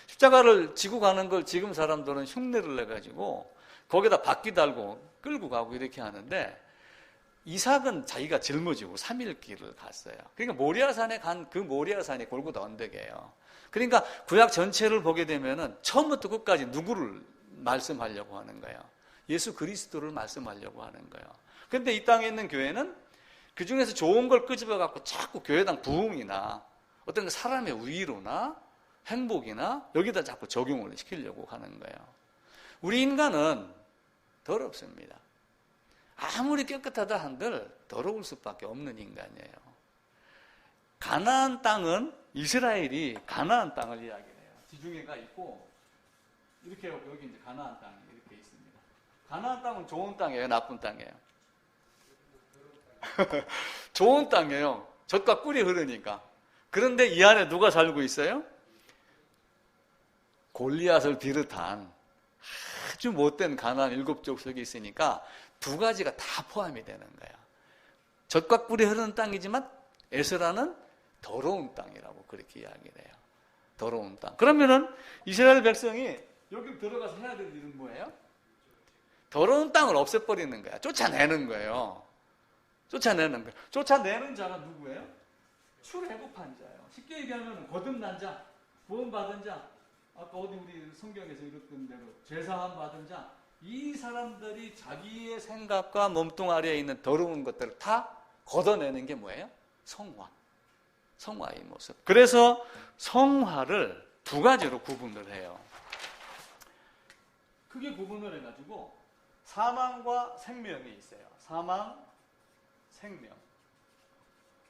십자가를 지고 가는 걸 지금 사람들은 흉내를 내가지고 거기다 바퀴 달고 끌고 가고 이렇게 하는데 이삭은 자기가 짊어지고 3일 길을 갔어요. 그러니까 모리아산에 간 그 모리아산이 골고다 언덕이에요. 그러니까 구약 전체를 보게 되면은 처음부터 끝까지 누구를 말씀하려고 하는 거예요? 예수 그리스도를 말씀하려고 하는 거예요. 그런데 이 땅에 있는 교회는 그 중에서 좋은 걸 끄집어 갖고 자꾸 교회당 부흥이나 어떤 사람의 위로나 행복이나 여기다 자꾸 적용을 시키려고 하는 거예요. 우리 인간은 더럽습니다. 아무리 깨끗하다 한들 더러울 수밖에 없는 인간이에요. 가나안 땅은 이스라엘이 가나안 땅을 이야기해요. 지중해가 있고 이렇게 여기 이제 가나안 땅이 이렇게 있습니다. 가나안 땅은 좋은 땅이에요, 나쁜 땅이에요? 좋은 땅이에요. 젖과 꿀이 흐르니까. 그런데 이 안에 누가 살고 있어요? 골리앗을 비롯한 아주 못된 가나안 7족속이 있으니까 두 가지가 다 포함이 되는 거예요. 젖과 꿀이 흐르는 땅이지만 에스라는 더러운 땅이라고 그렇게 이야기를 해요. 더러운 땅. 그러면은 이스라엘 백성이 여기 들어가서 해야 될 일은 뭐예요? 더러운 땅을 없애버리는 거야. 쫓아내는 거예요. 쫓아내는 자가 누구예요? 출애굽한 자예요. 쉽게 얘기하면 거듭난 자, 구원받은 자, 아까 어디 우리 성경에서 읽었던 대로 죄사함 받은 자, 이 사람들이 자기의 생각과 몸뚱아리에 있는 더러운 것들을 다 걷어내는 게 뭐예요? 성화. 성화의 모습. 그래서 성화를 두 가지로 구분을 해요. 크게 구분을 해가지고 사망과 생명이 있어요. 사망, 생명.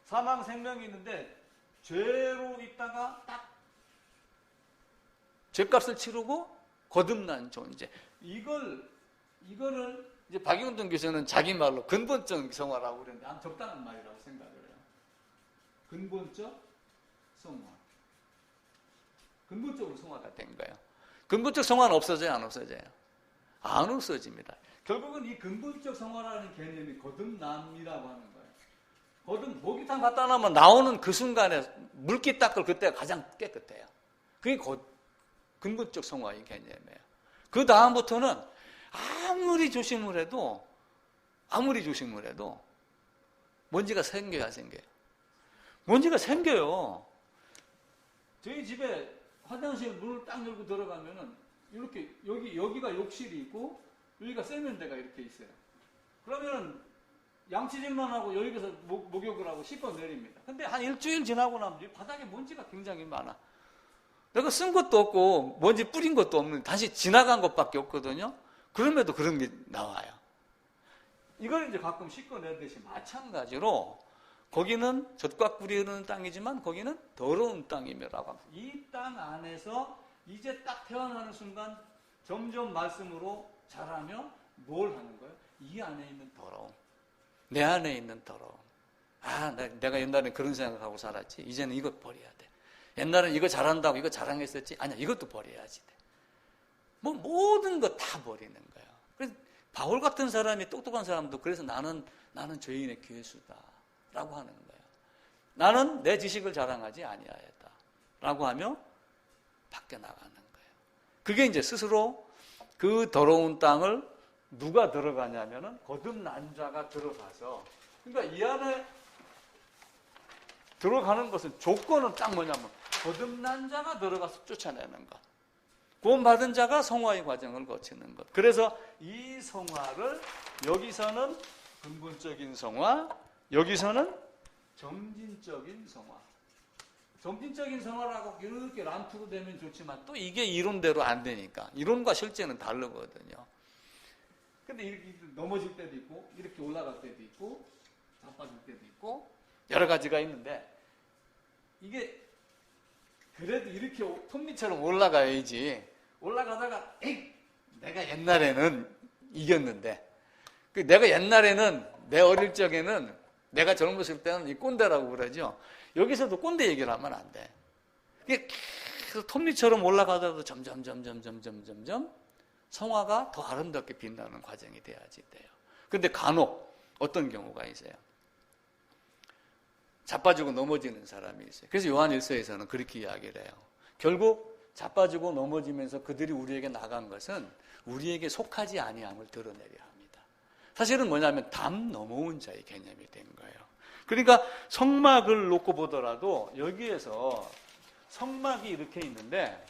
사망, 생명이 있는데 죄로 있다가 딱 죄값을 치르고 거듭난 존재. 이거를 이제 박영돈 교수는 자기 말로 근본적 성화라고 그러는데 아주 적당한 말이라고 생각을 해요. 근본적 성화. 근본적으로 성화가 된 거예요. 근본적 성화는 없어져요, 안 없어져요? 안 없어집니다. 결국은 이 근본적 성화라는 개념이 거듭남이라고 하는 거예요. 목욕탕 갖다 놓으면 나오는 그 순간에 물기 닦을 그때가 가장 깨끗해요. 그게 근본적 성화의 개념이에요. 그 다음부터는 아무리 조심을 해도 먼지가 생겨요. 먼지가 생겨요. 저희 집에 화장실 문을 딱 열고 들어가면은 이렇게 여기가 욕실이 있고 여기가 세면대가 이렇게 있어요. 그러면은 양치질만 하고 여기서 목욕을 하고 씻고 내립니다. 근데 한 일주일 지나고 나면 바닥에 먼지가 굉장히 많아. 내가 쓴 것도 없고 먼지 뿌린 것도 없는 다시 지나간 것밖에 없거든요. 그럼에도 그런 게 나와요. 이걸 이제 가끔 씻어내듯이 마찬가지로 거기는 젖과 꿀이 흐르는 땅이지만 거기는 더러운 땅이며라고 합니다. 이 땅 안에서 이제 딱 태어나는 순간 점점 말씀으로 자라며 뭘 하는 거예요? 이 안에 있는 더러움. 내 안에 있는 더러움. 내가 옛날에 그런 생각하고 살았지. 이제는 이거 버려야 돼. 옛날엔 이거 잘한다고 이거 자랑했었지. 아니야, 이것도 버려야지 돼. 모든 거 다 버리는 거예요. 그래서 바울 같은 사람이 똑똑한 사람도 그래서 나는 죄인의 괴수다라고 하는 거예요. 나는 내 지식을 자랑하지 아니하였다라고 하며 밖에 나가는 거예요. 그게 이제 스스로 그 더러운 땅을 누가 들어가냐면은 거듭난 자가 들어가서, 그러니까 이 안에 들어가는 것은 조건은 딱 뭐냐면 거듭난 자가 들어가서 쫓아내는 것. 구원받은 자가 성화의 과정을 거치는 것. 그래서 이 성화를 여기서는 근본적인 성화, 여기서는 점진적인 성화. 점진적인 성화라고 이렇게 람프로 되면 좋지만 또 이게 이론대로 안 되니까 이론과 실제는 다르거든요. 근데 이렇게 넘어질 때도 있고 이렇게 올라갈 때도 있고 자빠질 때도 있고 여러 가지가 있는데 이게 그래도 이렇게 톱니처럼 올라가야지. 올라가다가 내가 옛날에는 이겼는데 내가 옛날에는 내 어릴 적에는 내가 젊었을 때는 이 꼰대라고 그러죠. 여기서도 꼰대 얘기를 하면 안 돼. 이게 계속 톱니처럼 올라가다도 점점 성화가 더 아름답게 빛나는 과정이 돼야지 돼요. 근데 간혹 어떤 경우가 있어요. 자빠지고 넘어지는 사람이 있어요. 그래서 요한 1서에서는 그렇게 이야기를 해요. 결국 자빠지고 넘어지면서 그들이 우리에게 나간 것은 우리에게 속하지 아니함을 드러내려 합니다. 사실은 뭐냐면 담 넘어온 자의 개념이 된 거예요. 그러니까 성막을 놓고 보더라도 여기에서 성막이 이렇게 있는데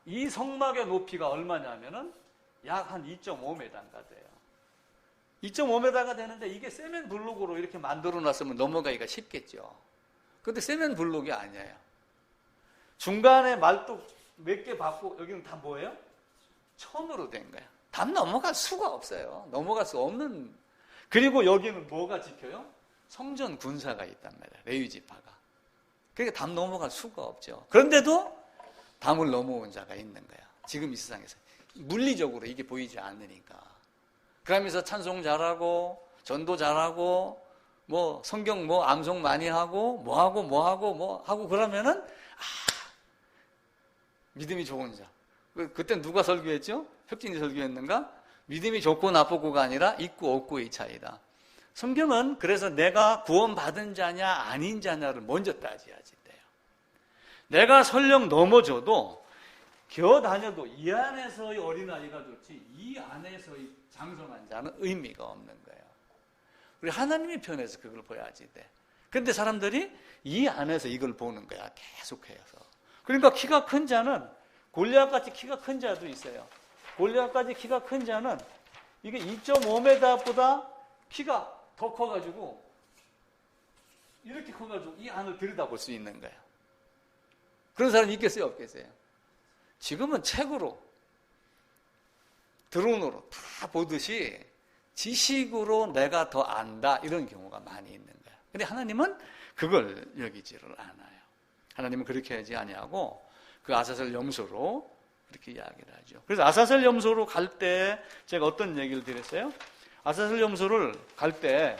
이 성막의 높이가 얼마냐면은 약 한 2.5m가 돼요. 2.5m가 되는데 이게 세멘 블록으로 이렇게 만들어 놨으면 넘어가기가 쉽겠죠. 근데 세멘 블록이 아니에요. 중간에 말뚝 몇 개 받고 여기는 다 뭐예요? 천으로 된 거야. 담 넘어갈 수가 없어요. 넘어갈 수 없는. 그리고 여기는 뭐가 지켜요? 성전 군사가 있단 말이에요. 레위 지파가. 그러니까 담 넘어갈 수가 없죠. 그런데도 담을 넘어온 자가 있는 거야. 지금 이 세상에서. 물리적으로 이게 보이지 않으니까. 그러면서 찬송 잘하고 전도 잘하고 뭐 성경 뭐 암송 많이 하고 뭐 하고 그러면은 믿음이 좋은 자. 그때 누가 설교했죠? 혁진이 설교했는가? 믿음이 좋고 나쁘고가 아니라 있고 없고의 차이다. 성경은 그래서 내가 구원받은 자냐 아닌 자냐를 먼저 따져야지 돼요. 내가 설령 넘어져도 겨다녀도 이 안에서의 어린아이가 좋지 이 안에서의 장성한 자는 의미가 없는 거예요. 우리 하나님의 편에서 그걸 봐야지 돼. 근데 사람들이 이 안에서 이걸 보는 거야. 계속해서. 그러니까 키가 큰 자는 골리앗같이 키가 큰 자도 있어요. 골리앗까지 키가 큰 자는 이게 2.5m보다 키가 더 커가지고 이렇게 커가지고 이 안을 들여다볼 수 있는 거예요. 그런 사람이 있겠어요, 없겠어요? 지금은 책으로, 드론으로 다 보듯이 지식으로 내가 더 안다 이런 경우가 많이 있는 거예요. 근데 하나님은 그걸 여기지를 않아요. 하나님은 그렇게 하지 아니하고 그 아사셀 염소로 그렇게 이야기를 하죠. 그래서 아사셀 염소로 갈 때 제가 어떤 얘기를 드렸어요? 아사셀 염소를 갈 때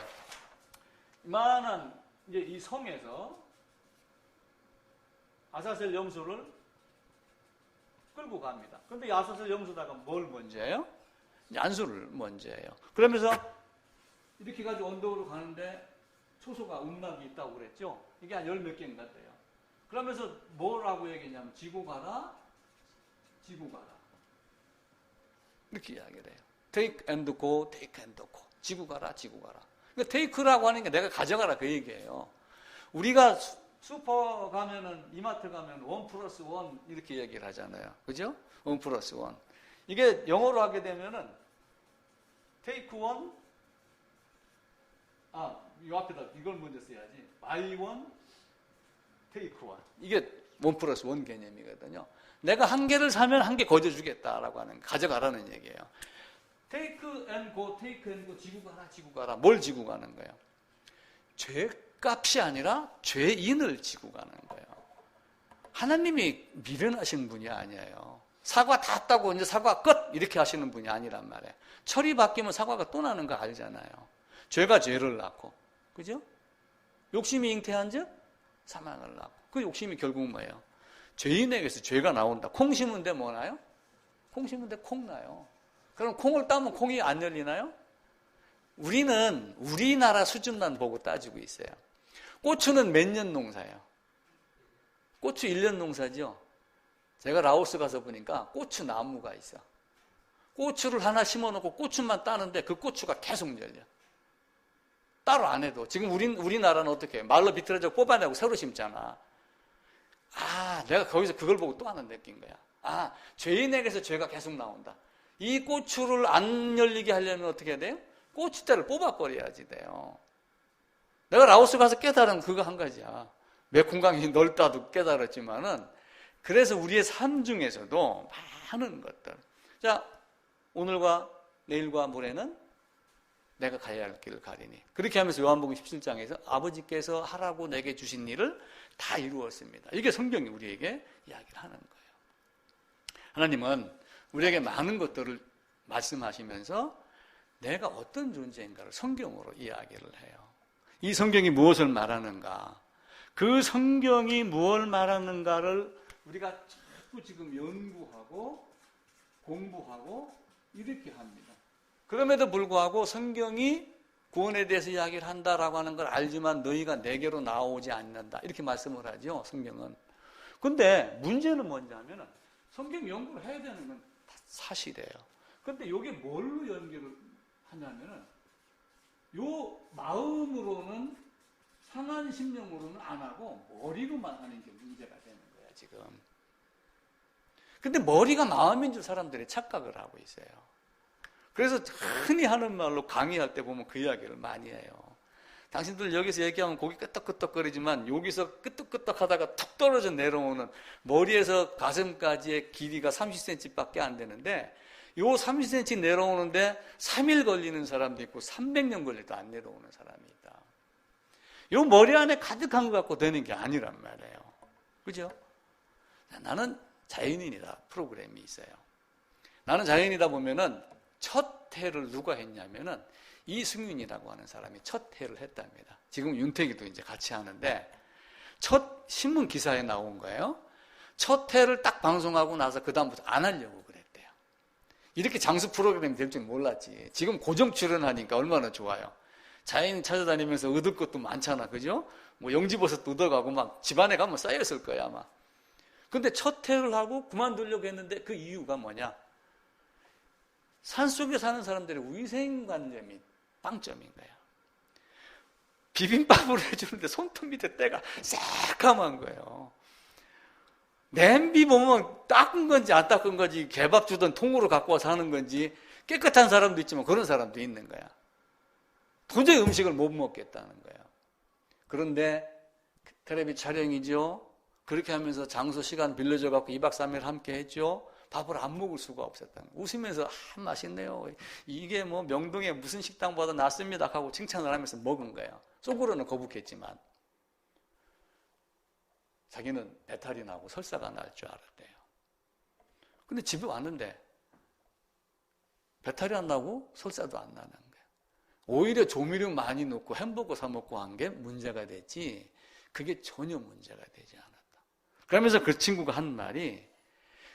이만한 이제 이 성에서 아사셀 염소를 끌고 갑니다. 그런데 이 아사셀 염소다가 뭘 먼저 해요? 안수를 먼저 해요. 그러면서 이렇게 가지고 언덕으로 가는데 초소가 운막이 있다고 그랬죠? 이게 한 열 몇 개인가 돼요. 그러면서 뭐라고 얘기했냐면 지고 가라, 지고 가라. 이렇게 이야기를 해요. Take and go, take and go. 지고 가라, 지고 가라. 그러니까 take라고 하는 게 내가 가져가라 그 얘기예요. 우리가 슈퍼 가면은 이마트 가면 1+1 이렇게 얘기를 하잖아요. 그죠? 1+1. 이게 영어로 하게 되면은 take one, 이 앞에다 이걸 먼저 써야지. buy one, take one. 이게 1+1 개념이거든요. 내가 한 개를 사면 한 개 거저주겠다라고 하는, 가져가라는 얘기예요. take and go, take and go, 지고 가라, 지고 가라. 뭘 지고 가는 거예요? 죄값이 아니라 죄인을 지고 가는 거예요. 하나님이 미련하신 분이 아니에요. 사과 다 따고 이제 사과 끝! 이렇게 하시는 분이 아니란 말이에요. 철이 바뀌면 사과가 또 나는 거 알잖아요. 죄가 죄를 낳고. 그죠? 욕심이 잉태한 즉 사망을 낳고. 그 욕심이 결국 뭐예요? 죄인에게서 죄가 나온다. 콩 심은데 뭐 나요? 콩 심은데 콩 나요. 그럼 콩을 따면 콩이 안 열리나요? 우리는 우리나라 수준만 보고 따지고 있어요. 고추는 몇 년 농사예요? 고추 1년 농사죠? 제가 라오스 가서 보니까 고추 나무가 있어. 고추를 하나 심어놓고 고추만 따는데 그 고추가 계속 열려. 따로 안 해도. 지금 우리나라는 어떻게 해요? 말로 비틀어져 뽑아내고 새로 심잖아. 내가 거기서 그걸 보고 또 하나 느낀 거야. 죄인에게서 죄가 계속 나온다. 이 고추를 안 열리게 하려면 어떻게 해야 돼요? 고추대를 뽑아버려야지 돼요. 내가 라오스 가서 깨달은 그거 한 가지야. 메콩강이 넓다도 깨달았지만은, 그래서 우리의 삶 중에서도 많은 것들. 자, 오늘과 내일과 모레는 내가 가야 할 길을 가리니. 그렇게 하면서 요한복음 17장에서 아버지께서 하라고 내게 주신 일을 다 이루었습니다. 이게 성경이 우리에게 이야기를 하는 거예요. 하나님은 우리에게 많은 것들을 말씀하시면서 내가 어떤 존재인가를 성경으로 이야기를 해요. 이 성경이 무엇을 말하는가? 그 성경이 무엇을 말하는가를 우리가 자꾸 지금 연구하고 공부하고 이렇게 합니다. 그럼에도 불구하고 성경이 구원에 대해서 이야기를 한다라고 하는 걸 알지만 너희가 내게로 나오지 않는다. 이렇게 말씀을 하죠, 성경은. 근데 문제는 뭐냐면 성경 연구를 해야 되는 건 사실이에요. 근데 이게 뭘로 연결을 하냐면은 요 마음으로는 상한 심령으로는 안 하고 머리로만 하는 게 문제가 되는 거야, 지금. 근데 머리가 마음인 줄 사람들이 착각을 하고 있어요. 그래서 흔히 하는 말로 강의할 때 보면 그 이야기를 많이 해요. 당신들 여기서 얘기하면 고개 끄떡끄떡거리지만 여기서 끄떡끄떡 하다가 툭 떨어져 내려오는 머리에서 가슴까지의 길이가 30cm밖에 안 되는데 요 30cm 내려오는데 3일 걸리는 사람도 있고 300년 걸려도 안 내려오는 사람이 있다. 요 머리 안에 가득한 것 갖고 되는 게 아니란 말이에요. 그죠? 나는 자연인이다 프로그램이 있어요. 나는 자연인이다 보면은 첫 해를 누가 했냐면은 이승윤이라고 하는 사람이 첫 해를 했답니다. 지금 윤택이도 이제 같이 하는데 첫 신문 기사에 나온 거예요. 첫 해를 딱 방송하고 나서 그다음부터 안 하려고 그랬대요. 이렇게 장수 프로그램이 될 줄 몰랐지. 지금 고정 출연하니까 얼마나 좋아요. 자연 찾아다니면서 얻을 것도 많잖아. 그죠? 뭐 영지버섯도 얻어가고 막 집안에 가면 쌓였을 거야 아마. 근데 첫 해를 하고 그만두려고 했는데 그 이유가 뭐냐? 산속에 사는 사람들의 위생관념이 빵점인 거야. 비빔밥을 해주는데 손톱 밑에 때가 새까만 거예요. 냄비 보면 닦은 건지 안 닦은 건지, 개밥 주던 통으로 갖고 와서 하는 건지, 깨끗한 사람도 있지만 그런 사람도 있는 거야. 도저히 음식을 못 먹겠다는 거야. 그런데 텔레비 촬영이죠. 그렇게 하면서 장소 시간 빌려줘 갖고 2박 3일 함께 했죠. 밥을 안 먹을 수가 없었다는 거야. 웃으면서 맛있네요. 이게 뭐 명동에 무슨 식당보다 낫습니다 하고 칭찬을 하면서 먹은 거예요. 속으로는 거북했지만 자기는 배탈이 나고 설사가 날 줄 알았대요. 근데 집에 왔는데 배탈이 안 나고 설사도 안 나는 거예요. 오히려 조미료 많이 넣고 햄버거 사 먹고 한 게 문제가 됐지, 그게 전혀 문제가 되지 않았다. 그러면서 그 친구가 한 말이,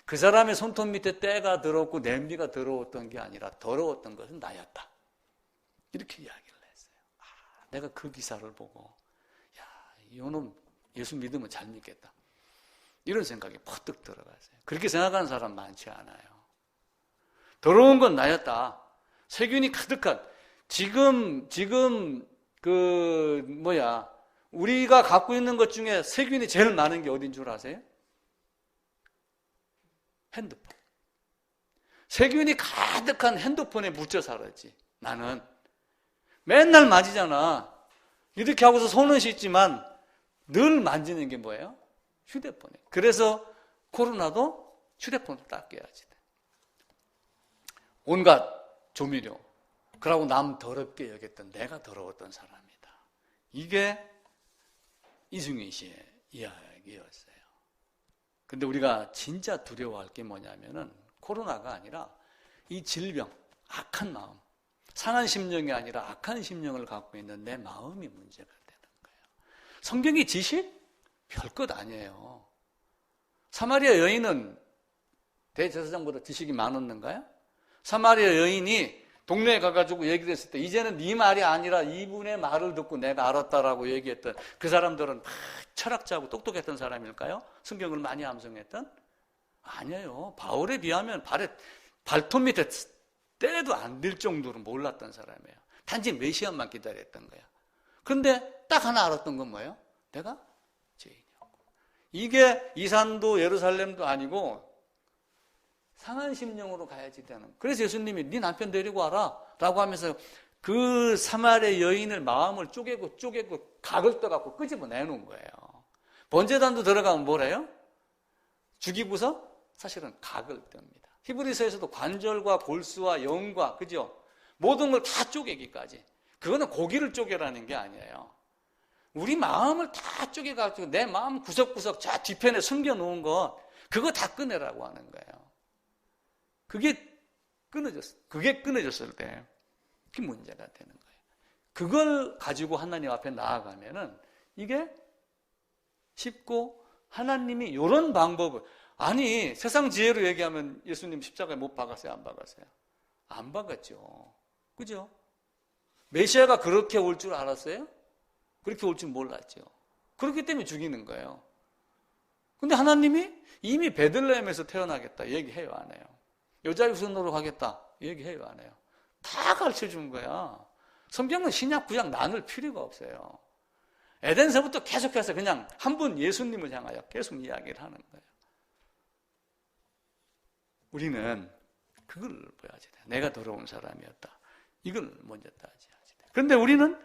그 사람의 손톱 밑에 때가 더럽고 냄비가 더러웠던 게 아니라 더러웠던 것은 나였다. 이렇게 이야기를 했어요. 내가 그 기사를 보고, 야, 이놈 예수 믿으면 잘 믿겠다, 이런 생각이 퍼뜩 들어갔어요. 그렇게 생각하는 사람 많지 않아요. 더러운 건 나였다. 세균이 가득한, 지금 우리가 갖고 있는 것 중에 세균이 제일 많은 게 어딘 줄 아세요? 핸드폰. 세균이 가득한 핸드폰에 묻혀 살았지. 나는 맨날 만지잖아. 이렇게 하고서 손은 씻지만 늘 만지는 게 뭐예요? 휴대폰이에요. 그래서 코로나도 휴대폰을 닦여야지. 온갖 조미료, 그러고 남 더럽게 여겼던 내가 더러웠던 사람이다. 이게 이승윤 씨의 이야기였어요. 근데 우리가 진짜 두려워할 게 뭐냐면은 코로나가 아니라 이 질병, 악한 마음, 상한 심령이 아니라 악한 심령을 갖고 있는 내 마음이 문제가 되는 거예요. 성경의 지식? 별것 아니에요. 사마리아 여인은 대제사장보다 지식이 많았는가요? 사마리아 여인이 동네에 가가지고 얘기를 했을 때, 이제는 네 말이 아니라 이분의 말을 듣고 내가 알았다라고 얘기했던 그 사람들은 철학자고 똑똑했던 사람일까요? 성경을 많이 암송했던? 아니에요. 바울에 비하면 발톱 밑에 때도 안 될 정도로 몰랐던 사람이에요. 단지 메시아만 기다렸던 거야. 그런데 딱 하나 알았던 건 뭐예요? 내가 죄인이었고. 이게 이산도 예루살렘도 아니고 상한 심령으로 가야지 되는. 그래서 예수님이 네 남편 데리고 와라 라고 하면서 그 사마리아 여인을 마음을 쪼개고 각을 떠갖고 끄집어내놓은 거예요. 번제단도 들어가면 뭐래요? 죽이고서 사실은 각을 뜹니다. 히브리서에서도 관절과 골수와 영과, 그죠? 모든 걸 다 쪼개기까지. 그거는 고기를 쪼개라는 게 아니에요. 우리 마음을 다 쪼개가지고 내 마음 구석구석 저 뒤편에 숨겨놓은 것, 그거 다 꺼내라고 하는 거예요. 그게 끊어졌을 때 그게 문제가 되는 거예요. 그걸 가지고 하나님 앞에 나아가면은 이게 쉽고, 하나님이 이런 방법을, 아니 세상 지혜로 얘기하면 예수님 십자가에 못 박았어요? 안 박았어요? 안 박았죠. 그죠? 메시아가 그렇게 올 줄 알았어요? 그렇게 올 줄 몰랐죠. 그렇기 때문에 죽이는 거예요. 근데 하나님이 이미 베들레헴에서 태어나겠다 얘기해요, 안 해요? 여자의 후손으로 가겠다 얘기해요, 안 해요? 다 가르쳐 준 거야. 성경은 신약 구약 나눌 필요가 없어요. 에덴서부터 계속해서 그냥 한 분 예수님을 향하여 계속 이야기를 하는 거예요. 우리는 그걸 봐야지 돼. 내가 더러운 사람이었다. 이걸 먼저 따져야지 돼. 그런데 우리는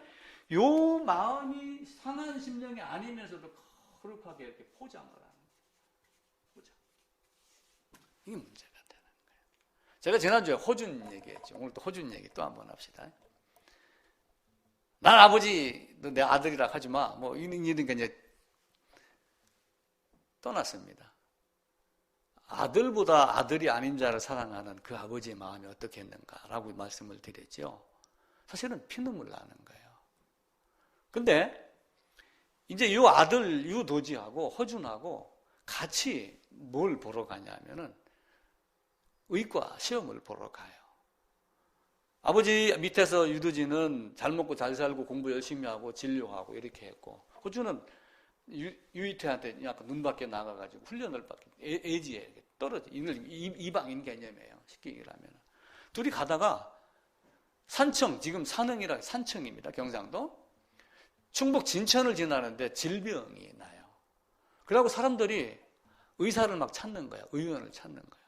요 마음이 상한 심령이 아니면서도 거룩하게 이렇게 포장을 하는 거예요. 포장. 이게 문제가 되는 거예요. 제가 지난주에 호준 얘기했죠. 오늘 또 호준 얘기 또 한번 합시다. 난 아버지, 너 내 아들이라 하지 마. 뭐 이러니까 이제 떠났습니다. 아들보다 아들이 아닌 자를 사랑하는 그 아버지의 마음이 어떻겠는가라고 말씀을 드렸죠. 사실은 피눈물 나는 거예요. 근데 이제 이 아들 유도지하고 허준하고 같이 뭘 보러 가냐면은 의과 시험을 보러 가요. 아버지 밑에서 유도지는 잘 먹고 잘 살고 공부 열심히 하고 진료하고 이렇게 했고, 호주는 유이태한테 약간 눈 밖에 나가가지고 훈련을 받게, 애지에 떨어져. 이방인 개념이에요. 쉽게 얘기하면. 둘이 가다가 산청, 지금 산흥이라 산청입니다. 경상도. 충북 진천을 지나는데 질병이 나요. 그러고 사람들이 의사를 막 찾는 거야. 의원을 찾는 거야.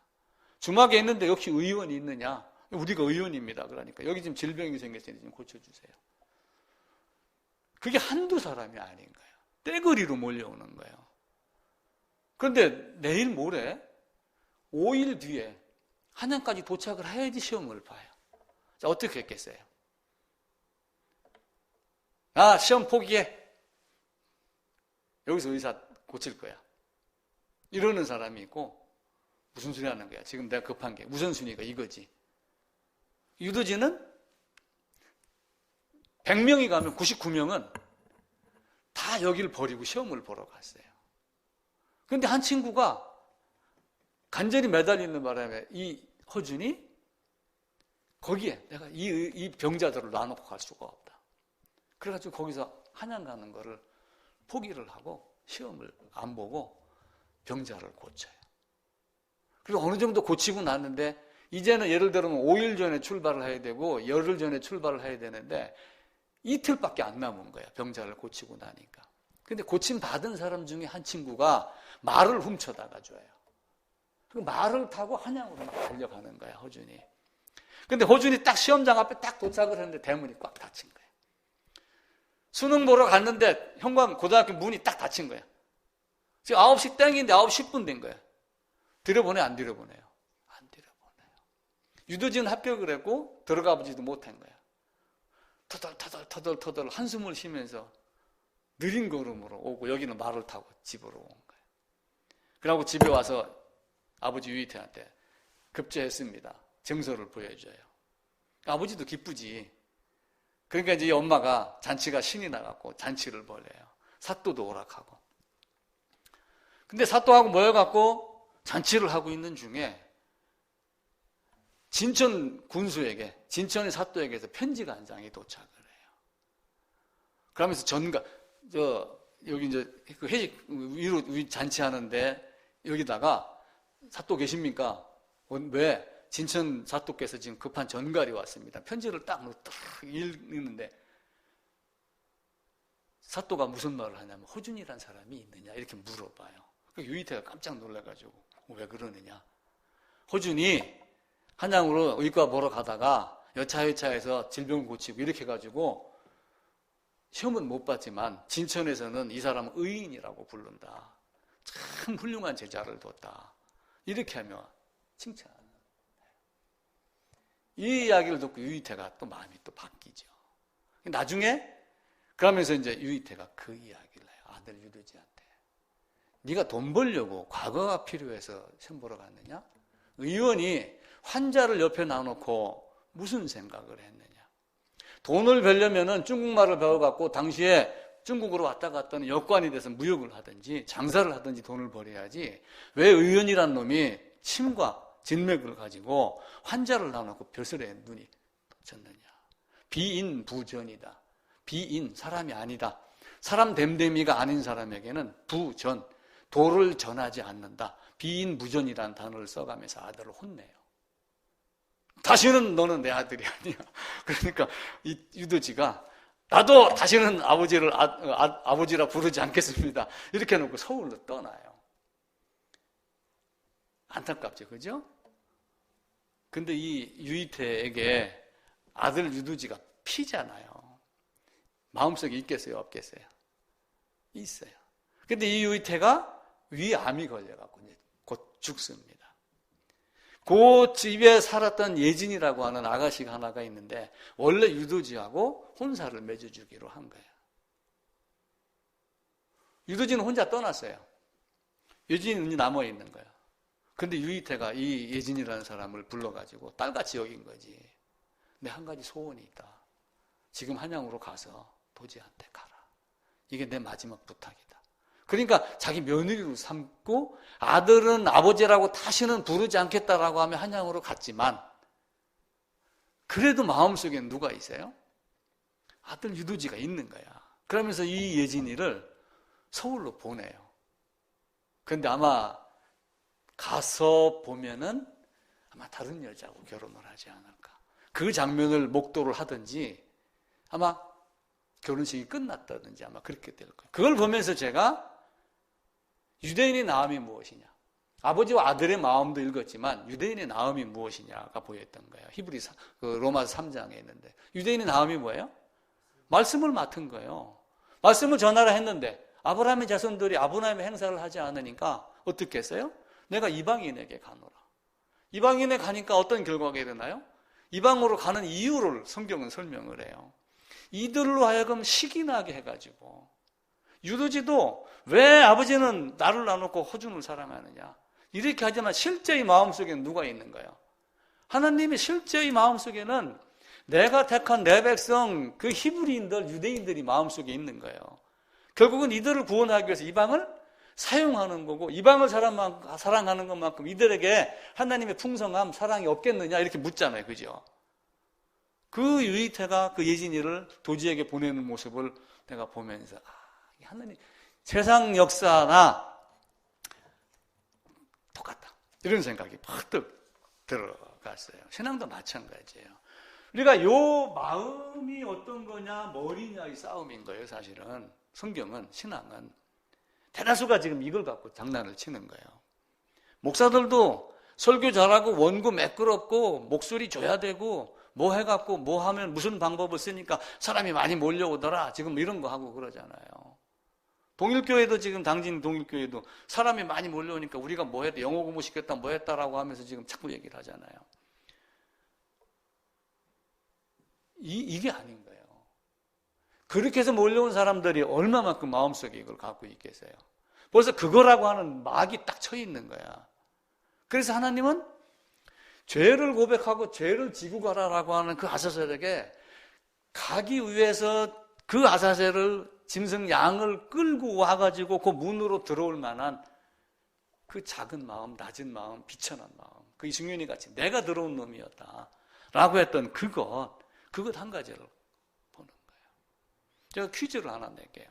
중학에 있는데 역시 의원이 있느냐? 우리가 의원입니다. 그러니까 여기 지금 질병이 생겼으니 좀 고쳐주세요. 그게 한두 사람이 아닌 거예요. 떼거리로 몰려오는 거예요. 그런데 내일 모레 5일 뒤에 한양까지 도착을 해야지 시험을 봐요. 자, 어떻게 했겠어요? 아, 시험 포기해. 여기서 의사 고칠 거야. 이러는 사람이 있고, 무슨 소리 하는 거야? 지금 내가 급한 게 우선순위가 이거지. 유도지는 100명이 가면 99명은 다 여기를 버리고 시험을 보러 갔어요. 그런데 한 친구가 간절히 매달리는 바람에 이 허준이 거기에 내가 이 병자들을 놔놓고 갈 수가 없다. 그래가지고 거기서 한양 가는 거를 포기를 하고 시험을 안 보고 병자를 고쳐요. 그리고 어느 정도 고치고 났는데 이제는 예를 들면 5일 전에 출발을 해야 되고 열흘 전에 출발을 해야 되는데 이틀밖에 안 남은 거야. 병자를 고치고 나니까. 근데 고침 받은 사람 중에 한 친구가 말을 훔쳐다가 줘요. 그 말을 타고 한양으로 막 달려가는 거야, 허준이. 근데 허준이 딱 시험장 앞에 딱 도착을 했는데 대문이 꽉 닫힌 거야. 수능 보러 갔는데 형광 고등학교 문이 딱 닫힌 거야. 지금 9시 땡인데 9시 10분 된 거야. 들여보내, 안 들여보내요? 안 들여보내요. 유도지는 합격을 했고 들어가 보지도 못한 거야. 터덜 한숨을 쉬면서 느린 걸음으로 오고 여기는 말을 타고 집으로 온 거예요. 그러고 집에 와서 아버지 유이태한테 급제했습니다. 증서를 보여줘요. 아버지도 기쁘지. 그러니까 이제 엄마가 잔치가 신이 나갖고 잔치를 벌여요. 사또도 오락하고. 근데 사또하고 모여갖고 잔치를 하고 있는 중에 진천 군수에게, 진천의 사또에게서 편지가 한 장이 도착을 해요. 그러면서 여기 이제 그 회식 위로 잔치하는데 여기다가 사또 계십니까? 왜? 진천 사또께서 지금 급한 전갈이 왔습니다. 편지를 딱 읽는데 사또가 무슨 말을 하냐면 허준이란 사람이 있느냐 이렇게 물어봐요. 유이태가 깜짝 놀라가지고 왜 그러느냐. 허준이 한양으로 의과 보러 가다가 여차여차해서 질병 고치고 이렇게 해가지고 시험은 못 봤지만 진천에서는 이 사람은 의인이라고 부른다. 참 훌륭한 제자를 뒀다. 이렇게 하며 칭찬. 이 이야기를 듣고 유이태가 또 마음이 또 바뀌죠. 나중에 그러면서 이제 유이태가 그 이야기를 해요. 아들 유도지한테. 네가 돈 벌려고 과거가 필요해서 시험 보러 갔느냐? 의원이 환자를 옆에 놔놓고 무슨 생각을 했느냐? 돈을 벌려면은 중국말을 배워갖고 당시에 중국으로 왔다 갔다는 여관이 돼서 무역을 하든지 장사를 하든지 돈을 벌여야지 왜 의원이란 놈이 침과 진맥을 가지고 환자를 놔놓고 벼슬에 눈이 졌느냐. 비인부전이다. 비인, 사람이 아니다. 사람 됨됨이가 아닌 사람에게는 부전, 도를 전하지 않는다. 비인부전이라는 단어를 써가면서 아들을 혼내요. 다시는 너는 내 아들이 아니야. 그러니까 이 유도지가 나도 다시는 아버지를 아버지라 부르지 않겠습니다. 이렇게 해놓고 서울로 떠나요. 안타깝죠, 그죠? 근데 이 유이태에게 아들 유도지가 피잖아요. 마음속에 있겠어요, 없겠어요? 있어요. 근데 이 유이태가 위암이 걸려갖고 이제 곧 죽습니다. 그 집에 살았던 예진이라고 하는 아가씨가 하나가 있는데 원래 유도지하고 혼사를 맺어주기로 한 거예요. 유도지는 혼자 떠났어요. 예진이는 남아있는 거예요. 근데 유이태가 이 예진이라는 사람을 불러가지고 딸같이 여긴 거지. 근데 한 가지 소원이 있다. 지금 한양으로 가서 도지한테 가라. 이게 내 마지막 부탁이다. 그러니까 자기 며느리로 삼고 아들은 아버지라고 다시는 부르지 않겠다라고 하며 한양으로 갔지만 그래도 마음속엔 누가 있어요? 아들 유도지가 있는 거야. 그러면서 이 예진이를 서울로 보내요. 그런데 아마 가서 보면은 아마 다른 여자하고 결혼을 하지 않을까. 그 장면을 목도를 하든지 아마 결혼식이 끝났다든지 아마 그렇게 될 거예요. 그걸 보면서 제가 유대인의 나음이 무엇이냐. 아버지와 아들의 마음도 읽었지만 유대인의 마음이 무엇이냐가 보였던 거예요. 로마서 3장에 있는데 유대인의 마음이 뭐예요? 말씀을 맡은 거예요. 말씀을 전하라 했는데 아브라함의 자손들이 아브라함의 행사를 하지 않으니까 어떻게 했어요? 내가 이방인에게 가노라. 이방인에 가니까 어떤 결과가 일어나요? 이방으로 가는 이유를 성경은 설명을 해요. 이들로 하여금 식이 나게 해가지고 유두지도 왜 아버지는 나를 놔놓고 허준을 사랑하느냐 이렇게 하지만 실제의 마음속에는 누가 있는 거예요? 하나님의 실제의 마음속에는 내가 택한 내 백성 그 히브리인들 유대인들이 마음속에 있는 거예요. 결국은 이들을 구원하기 위해서 이방을 사용하는 거고 이방을 사랑하는 것만큼 이들에게 하나님의 풍성함 사랑이 없겠느냐 이렇게 묻잖아요. 그죠? 그 유이태가 그 예진이를 도지에게 보내는 모습을 내가 보면서 하나님 세상 역사나 똑같다 이런 생각이 퍼뜩 들어갔어요. 신앙도 마찬가지예요. 우리가 요 마음이 어떤 거냐 머리냐의 싸움인 거예요. 사실은 성경은 신앙은 대다수가 지금 이걸 갖고 장난을 치는 거예요. 목사들도 설교 잘하고 원고 매끄럽고 목소리 줘야 되고 뭐 해갖고 뭐 하면 무슨 방법을 쓰니까 사람이 많이 몰려오더라 지금 이런 거 하고 그러잖아요. 동일교회도 지금 당진 동일교회도 사람이 많이 몰려오니까 우리가 뭐 했다 영어 공부 시켰다 뭐 했다라고 하면서 지금 자꾸 얘기를 하잖아요. 이게 아닌 거예요. 그렇게 해서 몰려온 사람들이 얼마만큼 마음속에 이걸 갖고 있겠어요. 벌써 그거라고 하는 막이 딱 쳐 있는 거야. 그래서 하나님은 죄를 고백하고 죄를 지고 가라라고 하는 그 아사셀에게 가기 위해서 그 아사셀을 짐승 양을 끌고 와가지고 그 문으로 들어올 만한 그 작은 마음, 낮은 마음, 비천한 마음, 그 이승윤이 같이 내가 들어온 놈이었다 라고 했던 그것 한 가지를 보는 거예요. 제가 퀴즈를 하나 낼게요.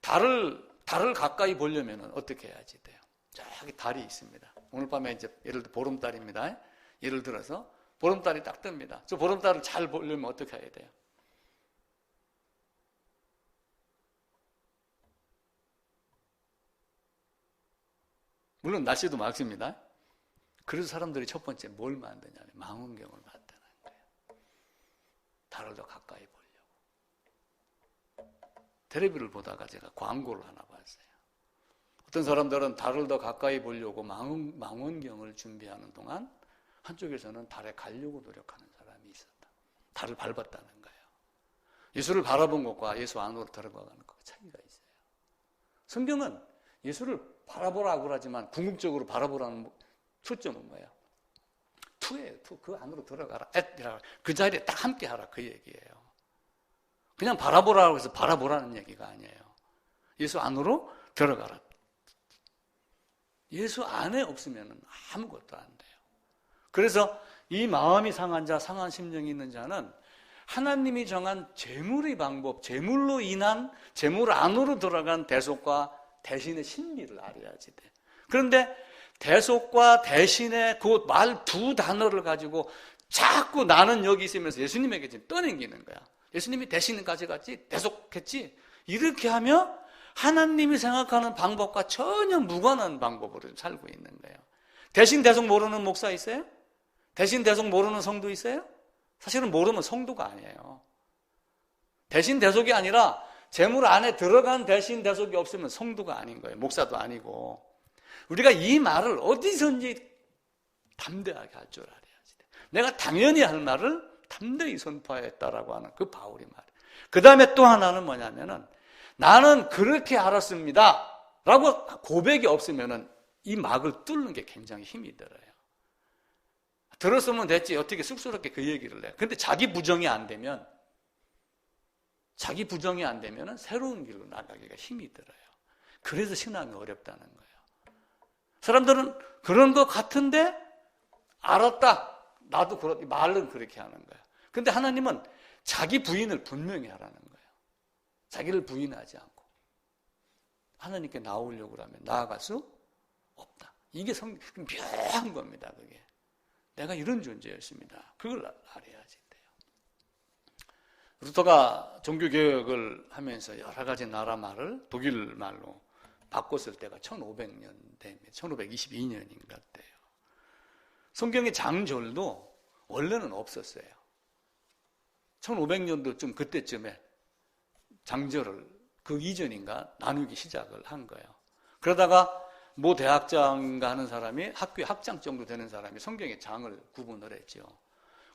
달을 가까이 보려면 어떻게 해야지 돼요? 저기 달이 있습니다. 오늘 밤에 이제 예를 들어 보름달입니다. 예를 들어서 보름달이 딱 뜹니다. 저 보름달을 잘 보려면 어떻게 해야 돼요? 물론 날씨도 맑습니다. 그래서 사람들이 첫 번째 뭘 만드냐면 망원경을 만드는 거예요. 달을 더 가까이 보려고. 텔레비를 보다가 제가 광고를 하나 봤어요. 어떤 사람들은 달을 더 가까이 보려고 망원경을 준비하는 동안 한쪽에서는 달에 가려고 노력하는 사람이 있었다. 달을 밟았다는 거예요. 예수를 바라본 것과 예수 안으로 들어가는 것과 차이가 있어요. 성경은 예수를 바라보라고 그러지만 궁극적으로 바라보라는 초점은 뭐예요? 투예요. 투. 그 안으로 들어가라. 그 자리에 딱 함께 하라. 그 얘기예요. 그냥 바라보라고 해서 바라보라는 얘기가 아니에요. 예수 안으로 들어가라. 예수 안에 없으면 아무것도 안 돼요. 그래서 이 마음이 상한 자, 상한 심령이 있는 자는 하나님이 정한 재물의 방법, 재물로 인한 재물 안으로 들어간 대속과 대신의 신비를 알아야지 돼. 그런데 대속과 대신의 그 말 두 단어를 가지고 자꾸 나는 여기 있으면서 예수님에게 지금 떠넘기는 거야. 예수님이 대신을 가져갔지, 대속했지. 이렇게 하며 하나님이 생각하는 방법과 전혀 무관한 방법으로 살고 있는 거예요. 대신 대속 모르는 목사 있어요? 대신 대속 모르는 성도 있어요? 사실은 모르면 성도가 아니에요. 대신 대속이 아니라 재물 안에 들어간 대신 대속이 없으면 성도가 아닌 거예요. 목사도 아니고. 우리가 이 말을 어디선지 담대하게 할 줄 알아야지. 내가 당연히 할 말을 담대히 선포했다라고 하는 그 바울의 말. 그 다음에 또 하나는 뭐냐면은 나는 그렇게 알았습니다 라고 고백이 없으면은 이 막을 뚫는 게 굉장히 힘이 들어요. 들었으면 됐지 어떻게 쑥스럽게 그 얘기를 해. 근데 자기 부정이 안 되면은 새로운 길로 나가기가 힘이 들어요. 그래서 신앙이 어렵다는 거예요. 사람들은 그런 것 같은데 알았다. 나도 말은 그렇게 하는 거예요. 근데 하나님은 자기 부인을 분명히 하라는 거예요. 자기를 부인하지 않고 하나님께 나오려고 하면 나아갈 수 없다. 이게 묘한 겁니다. 그게 내가 이런 존재였습니다. 그걸 알아야지 돼요. 루터가 종교개혁을 하면서 여러 가지 나라 말을 독일 말로 바꿨을 때가 1500년대입니다. 1522년인가 때요. 성경의 장절도 원래는 없었어요. 1500년도쯤 그때쯤에 장절을 그 이전인가 나누기 시작을 한 거예요. 그러다가 모 대학장인가 하는 사람이 학교에 학장 정도 되는 사람이 성경의 장을 구분을 했죠.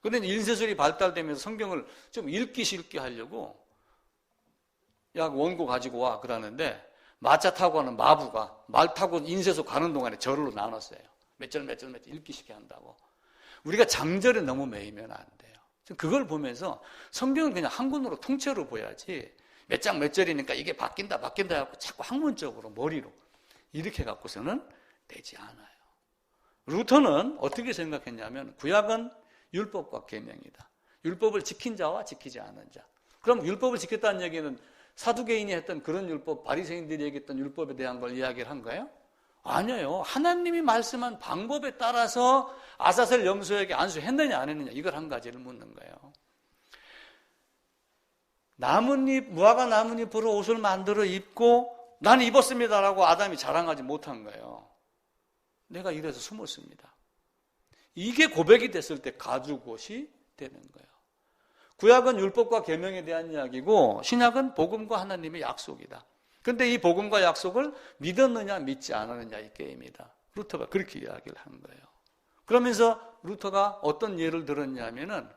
그런데 인쇄술이 발달되면서 성경을 좀 읽기 쉽게 하려고 야 원고 가지고 와 그러는데 마차 타고 가는 마부가 말 타고 인쇄소 가는 동안에 절로 나눴어요. 몇 절 읽기 쉽게 한다고. 우리가 장절에 너무 매이면 안 돼요. 그걸 보면서 성경은 그냥 한 권으로 통째로 보야지 몇 장 몇 절이니까 이게 바뀐다 해갖고 자꾸 학문적으로 머리로 이렇게 갖고서는 되지 않아요. 루터는 어떻게 생각했냐면 구약은 율법과 계명이다. 율법을 지킨 자와 지키지 않은 자. 그럼 율법을 지켰다는 얘기는 사두개인이 했던 그런 율법, 바리새인들이 얘기했던 율법에 대한 걸 이야기를 한 거예요? 아니에요. 하나님이 말씀한 방법에 따라서 아사셀 염소에게 안수했느냐 안 했느냐 이걸 한 가지를 묻는 거예요. 나뭇잎, 무화과 나뭇잎으로 옷을 만들어 입고 나는 입었습니다라고 아담이 자랑하지 못한 거예요. 내가 이래서 숨었습니다. 이게 고백이 됐을 때 가죽옷이 되는 거예요. 구약은 율법과 계명에 대한 이야기고 신약은 복음과 하나님의 약속이다. 그런데 이 복음과 약속을 믿었느냐 믿지 않았느냐 이 게임이다. 루터가 그렇게 이야기를 한 거예요. 그러면서 루터가 어떤 예를 들었냐면은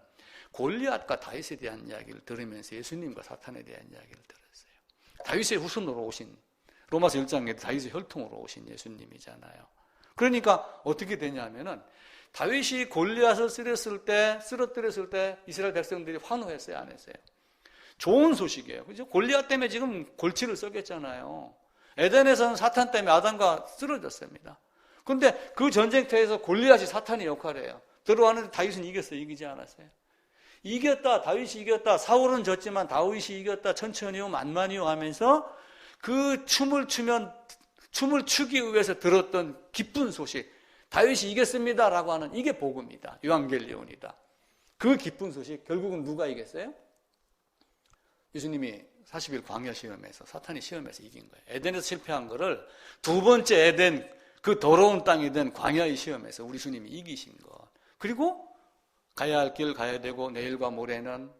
골리앗과 다윗에 대한 이야기를 들으면서 예수님과 사탄에 대한 이야기를 들었어요. 다윗의 후손으로 오신 로마서 1장에 다윗의 혈통으로 오신 예수님이잖아요. 그러니까 어떻게 되냐면은 다윗이 골리앗을 쓰러뜨렸을 때 이스라엘 백성들이 환호했어요, 안 했어요? 좋은 소식이에요. 그죠? 골리앗 때문에 지금 골치를 썩였잖아요. 에덴에서는 사탄 때문에 아담과 쓰러졌습니다. 그런데 그 전쟁터에서 골리앗이 사탄의 역할을 해요. 들어왔는데 다윗은 이겼어요, 이기지 않았어요? 이겼다, 다윗이 이겼다, 사울은 졌지만 다윗이 이겼다, 천천히요, 만만히요 하면서 그 춤을 추기 위해서 들었던 기쁜 소식, 다윗이 이겼습니다라고 하는 이게 복음이다. 유앙겔리온이다. 그 기쁜 소식 결국은 누가 이겼어요? 예수님이 40일 광야 시험에서 사탄이 시험에서 이긴 거예요. 에덴에서 실패한 거를 두 번째 에덴 그 더러운 땅이 된 광야의 시험에서 우리 주님이 이기신 것. 그리고 가야 할 길 가야 되고 내일과 모레는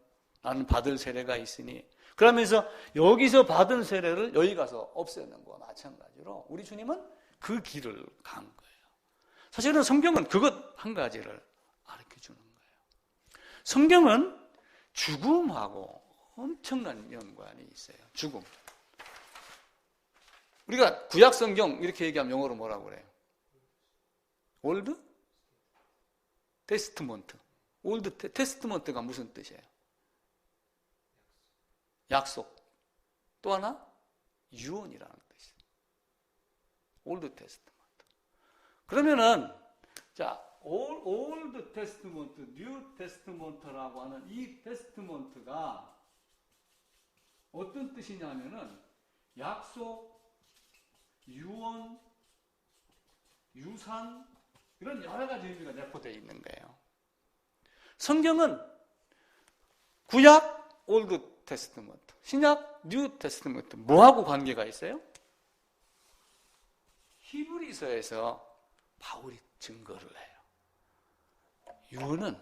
나는 받을 세례가 있으니 그러면서 여기서 받은 세례를 여기 가서 없애는 거와 마찬가지로 우리 주님은 그 길을 간 거예요. 사실은 성경은 그것 한 가지를 가르쳐주는 거예요. 성경은 죽음하고 엄청난 연관이 있어요. 죽음. 우리가 구약 성경 이렇게 얘기하면 영어로 뭐라고 그래요? 올드 테스트먼트. 올드 테스트먼트가 무슨 뜻이에요? 약속. 또 하나 유언이라는 뜻이에요. 올드 테스트먼트. 그러면은 자, 올드 테스트먼트, 뉴 테스트먼트라고 하는 이 테스트먼트가 어떤 뜻이냐면은 약속, 유언, 유산 이런 여러 가지 의미가 내포되어 있는 거예요. 성경은 구약 올드 테스트먼트, 신약 뉴 테스트먼트 뭐하고 관계가 있어요? 히브리서에서 바울이 증거를 해요. 유언은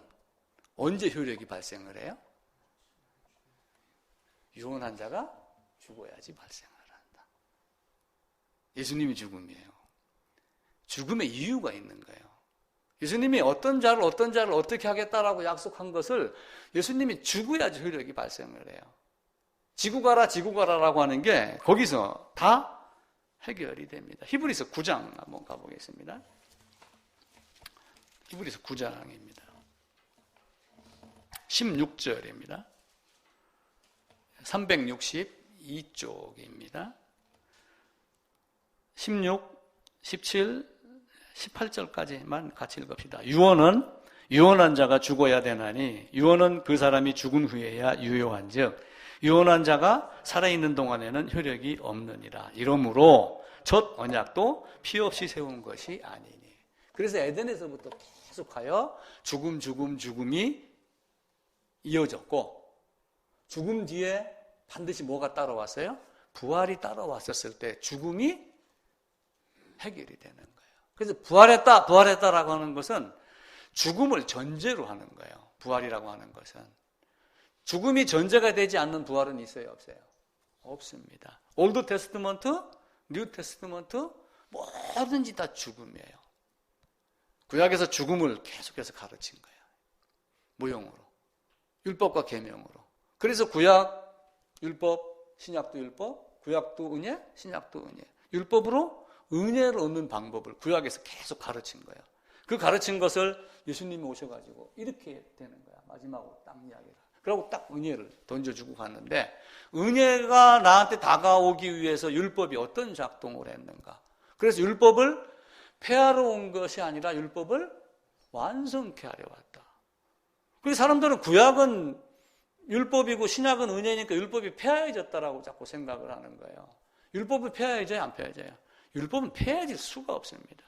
언제 효력이 발생을 해요? 유언한 자가 죽어야지 발생을 한다. 예수님이 죽음이에요. 죽음의 이유가 있는 거예요. 예수님이 어떤 자를 어떻게 하겠다라고 약속한 것을 예수님이 죽어야지 효력이 발생을 해요. 지구 가라라고 하는 게 거기서 다 해결이 됩니다. 히브리서 9장 한번 가보겠습니다. 히브리서 9장입니다. 16절입니다. 362쪽입니다. 16, 17, 18절까지만 같이 읽읍시다. 유언한 자가 죽어야 되나니 유언은 그 사람이 죽은 후에야 유효한 즉 유언한 자가 살아있는 동안에는 효력이 없느니라. 이러므로 첫 언약도 피 없이 세운 것이 아니니. 그래서 에덴에서부터 계속하여 죽음이 이어졌고 죽음 뒤에 반드시 뭐가 따라왔어요? 부활이 따라왔었을 때 죽음이 해결이 되는 거예요. 그래서 부활했다라고 하는 것은 죽음을 전제로 하는 거예요. 부활이라고 하는 것은. 죽음이 전제가 되지 않는 부활은 있어요, 없어요? 없습니다. 올드 테스트먼트, 뉴 테스트먼트 뭐든지 다 죽음이에요. 구약에서 죽음을 계속해서 가르친 거예요. 무용으로. 율법과 계명으로. 그래서 구약, 율법, 신약도 율법, 구약도 은혜, 신약도 은혜. 율법으로 은혜를 얻는 방법을 구약에서 계속 가르친 거예요. 그 가르친 것을 예수님이 오셔가지고 이렇게 되는 거야. 마지막으로 딱 이야기를. 그리고 딱 은혜를 던져주고 갔는데 은혜가 나한테 다가오기 위해서 율법이 어떤 작동을 했는가. 그래서 율법을 폐하러 온 것이 아니라 율법을 완성케 하려 왔다. 그래서 사람들은 구약은 율법이고 신약은 은혜니까 율법이 폐하해졌다라고 자꾸 생각을 하는 거예요. 율법은 폐하해져요, 안 폐하해져요? 율법은 폐하해질 수가 없습니다.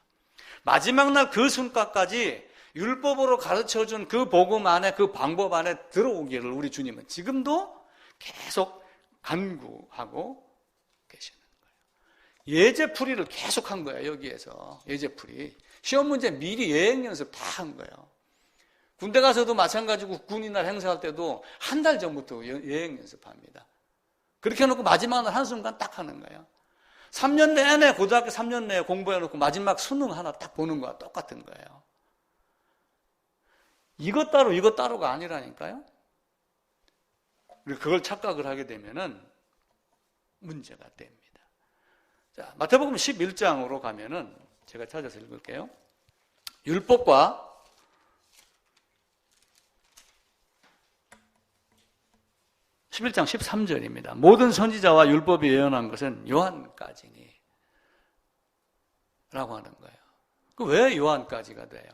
마지막 날 그 순간까지 율법으로 가르쳐준 그 복음 안에, 그 방법 안에 들어오기를 우리 주님은 지금도 계속 간구하고 계시는 거예요. 예제풀이를 계속 한 거예요, 여기에서. 예제풀이. 시험 문제 미리 예행 연습 다 한 거예요. 군대 가서도 마찬가지고 군이날 행사할 때도 한 달 전부터 예행 연습합니다. 그렇게 해놓고 마지막 날 한순간 딱 하는 거예요. 3년 내내, 고등학교 3년 내에 공부해놓고 마지막 수능 하나 딱 보는 거와 똑같은 거예요. 이것 따로가 아니라니까요. 그걸 착각을 하게 되면은 문제가 됩니다. 자, 마태복음 11장으로 가면은 제가 찾아서 읽을게요. 율법과 11장 13절입니다. 모든 선지자와 율법이 예언한 것은 요한까지니 라고 하는 거예요. 왜 요한까지가 돼요?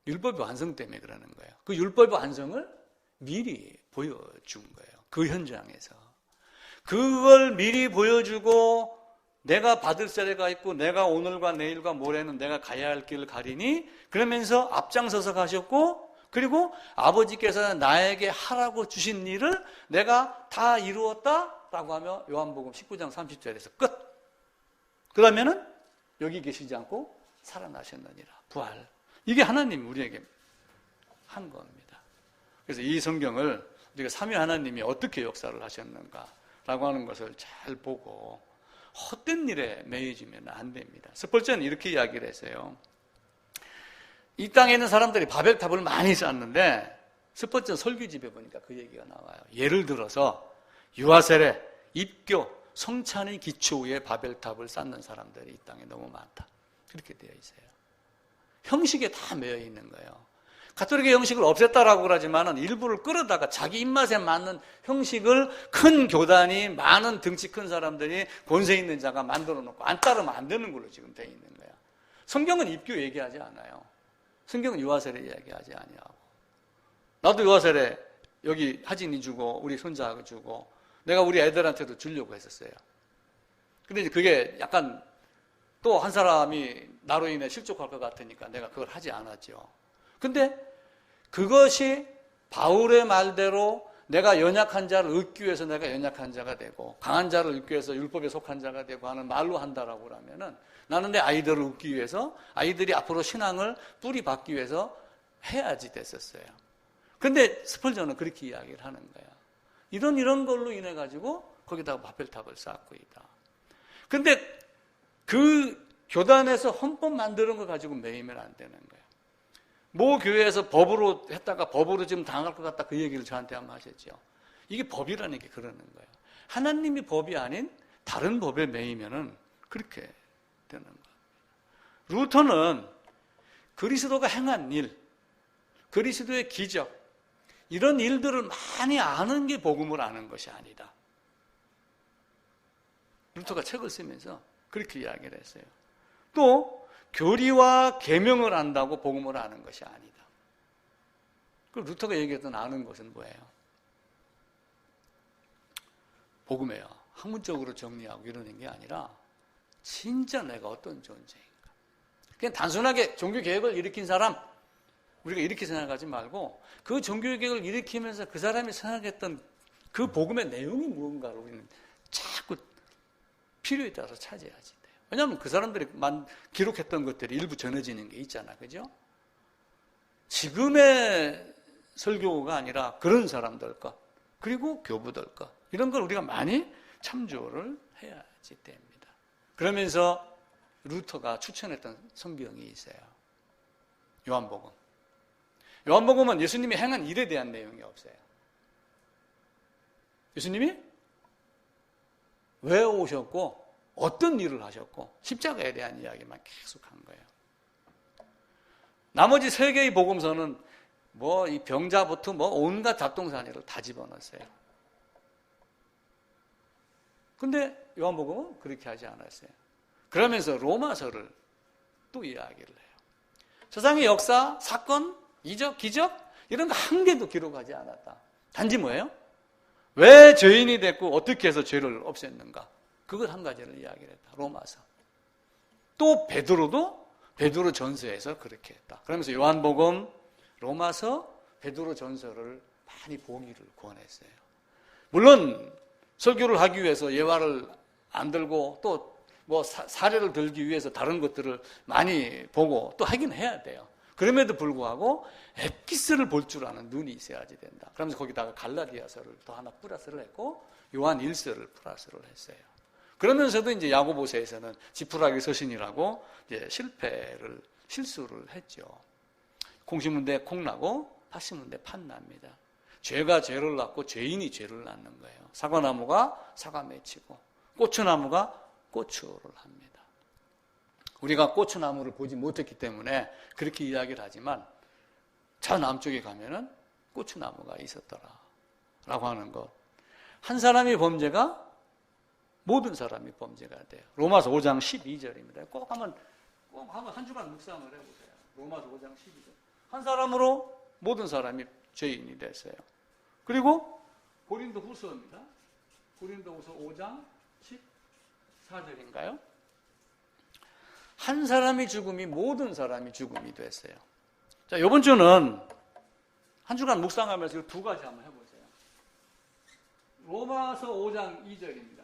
율법이 완성 때문에 그러는 거예요. 그 율법의 완성을 미리 보여준 거예요. 그 현장에서. 그걸 미리 보여주고 내가 받을 세례가 있고 내가 오늘과 내일과 모레는 내가 가야 할 길을 가리니 그러면서 앞장서서 가셨고 그리고 아버지께서 나에게 하라고 주신 일을 내가 다 이루었다라고 하며 요한복음 19장 30절에서 끝. 그러면은 여기 계시지 않고 살아나셨느니라. 부활. 이게 하나님이 우리에게 한 겁니다. 그래서 이 성경을 우리가 삼위 하나님이 어떻게 역사를 하셨는가라고 하는 것을 잘 보고 헛된 일에 매여지면 안 됩니다. 스펄전은 이렇게 이야기를 했어요. 이 땅에 있는 사람들이 바벨탑을 많이 쌓는데 스펄전 설교집에 보니까 그 얘기가 나와요. 예를 들어서 유아세례, 입교, 성찬의 기초 위에 바벨탑을 쌓는 사람들이 이 땅에 너무 많다. 그렇게 되어 있어요. 형식에 다 매여 있는 거예요. 가톨릭의 형식을 없앴다라고 그러지만은 일부를 끌어다가 자기 입맛에 맞는 형식을 큰 교단이 많은 등치 큰 사람들이 권세 있는 자가 만들어 놓고 안 따르면 안 되는 걸로 지금 되어 있는 거예요. 성경은 입교 얘기하지 않아요. 성경은 유아세례 얘기하지 아니하고. 나도 유아세례 여기 하진이 주고 우리 손자하고 주고 내가 우리 애들한테도 주려고 했었어요. 근데 이제 그게 약간 또 한 사람이 나로 인해 실족할 것 같으니까 내가 그걸 하지 않았죠. 근데 그것이 바울의 말대로 내가 연약한 자를 얻기 위해서 내가 연약한 자가 되고 강한 자를 얻기 위해서 율법에 속한 자가 되고 하는 말로 한다라고 하면은 나는 내 아이들을 얻기 위해서 아이들이 앞으로 신앙을 뿌리 받기 위해서 해야지 됐었어요. 근데 스펄전은 그렇게 이야기를 하는 거야. 이런 걸로 인해 가지고 거기다가 바벨탑을 쌓고 있다. 근데 그 교단에서 헌법 만드는 거 가지고 매이면 안 되는 거예요. 모 교회에서 법으로 했다가 법으로 지금 당할 것 같다 그 얘기를 저한테 한번 하셨죠. 이게 법이라는 게 그러는 거예요. 하나님이 법이 아닌 다른 법에 매이면은 그렇게 되는 거예요. 루터는 그리스도가 행한 일, 그리스도의 기적 이런 일들을 많이 아는 게 복음을 아는 것이 아니다. 루터가 책을 쓰면서 그렇게 이야기를 했어요. 또 교리와 계명을 안다고 복음을 아는 것이 아니다. 그 루터가 얘기했던 아는 것은 뭐예요? 복음이에요. 학문적으로 정리하고 이러는 게 아니라 진짜 내가 어떤 존재인가. 그냥 단순하게 종교개혁을 일으킨 사람 우리가 이렇게 생각하지 말고 그 종교개혁을 일으키면서 그 사람이 생각했던 그 복음의 내용이 무언가를 우리는 자꾸 필요에 따라서 찾아야지 돼요. 왜냐하면 그 사람들이 기록했던 것들이 일부 전해지는 게 있잖아. 그죠? 지금의 설교가 아니라 그런 사람들 것, 그리고 교부들 것, 이런 걸 우리가 많이 참조를 해야지 됩니다. 그러면서 루터가 추천했던 성경이 있어요. 요한복음. 요한복음은 예수님이 행한 일에 대한 내용이 없어요. 예수님이 왜 오셨고 어떤 일을 하셨고 십자가에 대한 이야기만 계속 한 거예요. 나머지 세 개의 복음서는 뭐 이 병자부터 뭐 온갖 잡동사니를 다 집어넣었어요. 근데 요한복음은 그렇게 하지 않았어요. 그러면서 로마서를 또 이야기를 해요. 세상의 역사, 사건, 이적, 기적 이런 거 한 개도 기록하지 않았다. 단지 뭐예요? 왜 죄인이 됐고 어떻게 해서 죄를 없앴는가? 그것 한 가지를 이야기를 했다. 로마서. 또 베드로 전서에서 그렇게 했다. 그러면서 요한복음, 로마서, 베드로 전서를 많이 보기를 권했어요. 물론 설교를 하기 위해서 예화를 안 들고 또 뭐 사례를 들기 위해서 다른 것들을 많이 보고 또 하긴 해야 돼요. 그럼에도 불구하고 엑기스를 볼 줄 아는 눈이 있어야지 된다. 그러면서 거기다가 갈라디아서를 또 하나 플러스를 했고 요한 1서를 플러스를 했어요. 그러면서도 이제 야고보서에서는 지푸라기 서신이라고 이제 실수를 했죠. 콩심문대 콩나고 팥심문대 팥납니다. 죄가 죄를 낳고 죄인이 죄를 낳는 거예요. 사과나무가 사과 맺히고 고추나무가 고추를 합니다. 우리가 고추나무를 보지 못했기 때문에 그렇게 이야기를 하지만 저 남쪽에 가면은 고추나무가 있었더라 라고 하는 것. 한 사람이 범죄가 모든 사람이 범죄가 돼요. 로마서 5장 12절입니다. 꼭 한번 한 주간 묵상을 해보세요. 로마서 5장 12절. 한 사람으로 모든 사람이 죄인이 됐어요. 그리고 고린도 후서입니다. 고린도 후서 5장 14절인가요? 한 사람이 죽음이 모든 사람이 죽음이 됐어요. 자, 이번 주는 한 주간 묵상하면서 두 가지 한번 해보세요. 로마서 5장 2절입니다.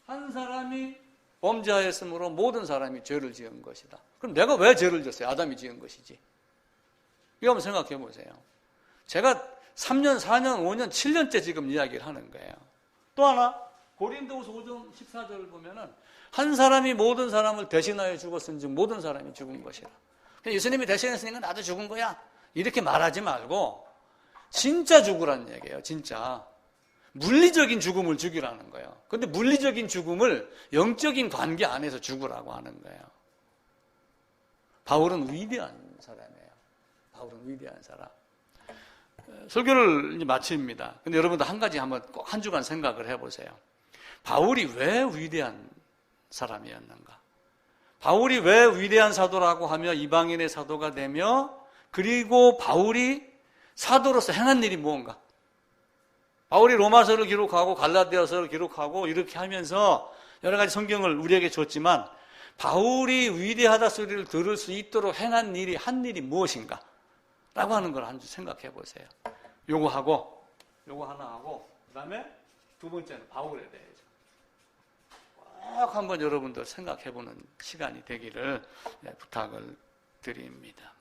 한 사람이 범죄하였으므로 모든 사람이 죄를 지은 것이다. 그럼 내가 왜 죄를 졌어요? 아담이 지은 것이지. 이거 한번 생각해 보세요. 제가 3년, 4년, 5년, 7년째 지금 이야기를 하는 거예요. 또 하나 고린도후서 5장 14절을 보면은 한 사람이 모든 사람을 대신하여 죽었은즉 모든 사람이 죽은 것이라. 예수님이 대신했으니까 나도 죽은 거야. 이렇게 말하지 말고 진짜 죽으라는 얘기예요. 진짜. 물리적인 죽음을 죽이라는 거예요. 그런데 물리적인 죽음을 영적인 관계 안에서 죽으라고 하는 거예요. 바울은 위대한 사람이에요. 바울은 위대한 사람. 설교를 이제 마칩니다. 근데 여러분도 한 가지 한번 꼭 한 주간 생각을 해보세요. 바울이 왜 위대한 사람이었는가? 바울이 왜 위대한 사도라고 하며 이방인의 사도가 되며 그리고 바울이 사도로서 행한 일이 무언가? 바울이 로마서를 기록하고 갈라디아서를 기록하고 이렇게 하면서 여러 가지 성경을 우리에게 줬지만 바울이 위대하다 소리를 들을 수 있도록 행한 일이 한 일이 무엇인가? 라고 하는 걸 한 주 생각해 보세요. 요거 하나 하고 그 다음에 두 번째는 바울에 대해서 꼭 한번 여러분들 생각해 보는 시간이 되기를 부탁을 드립니다.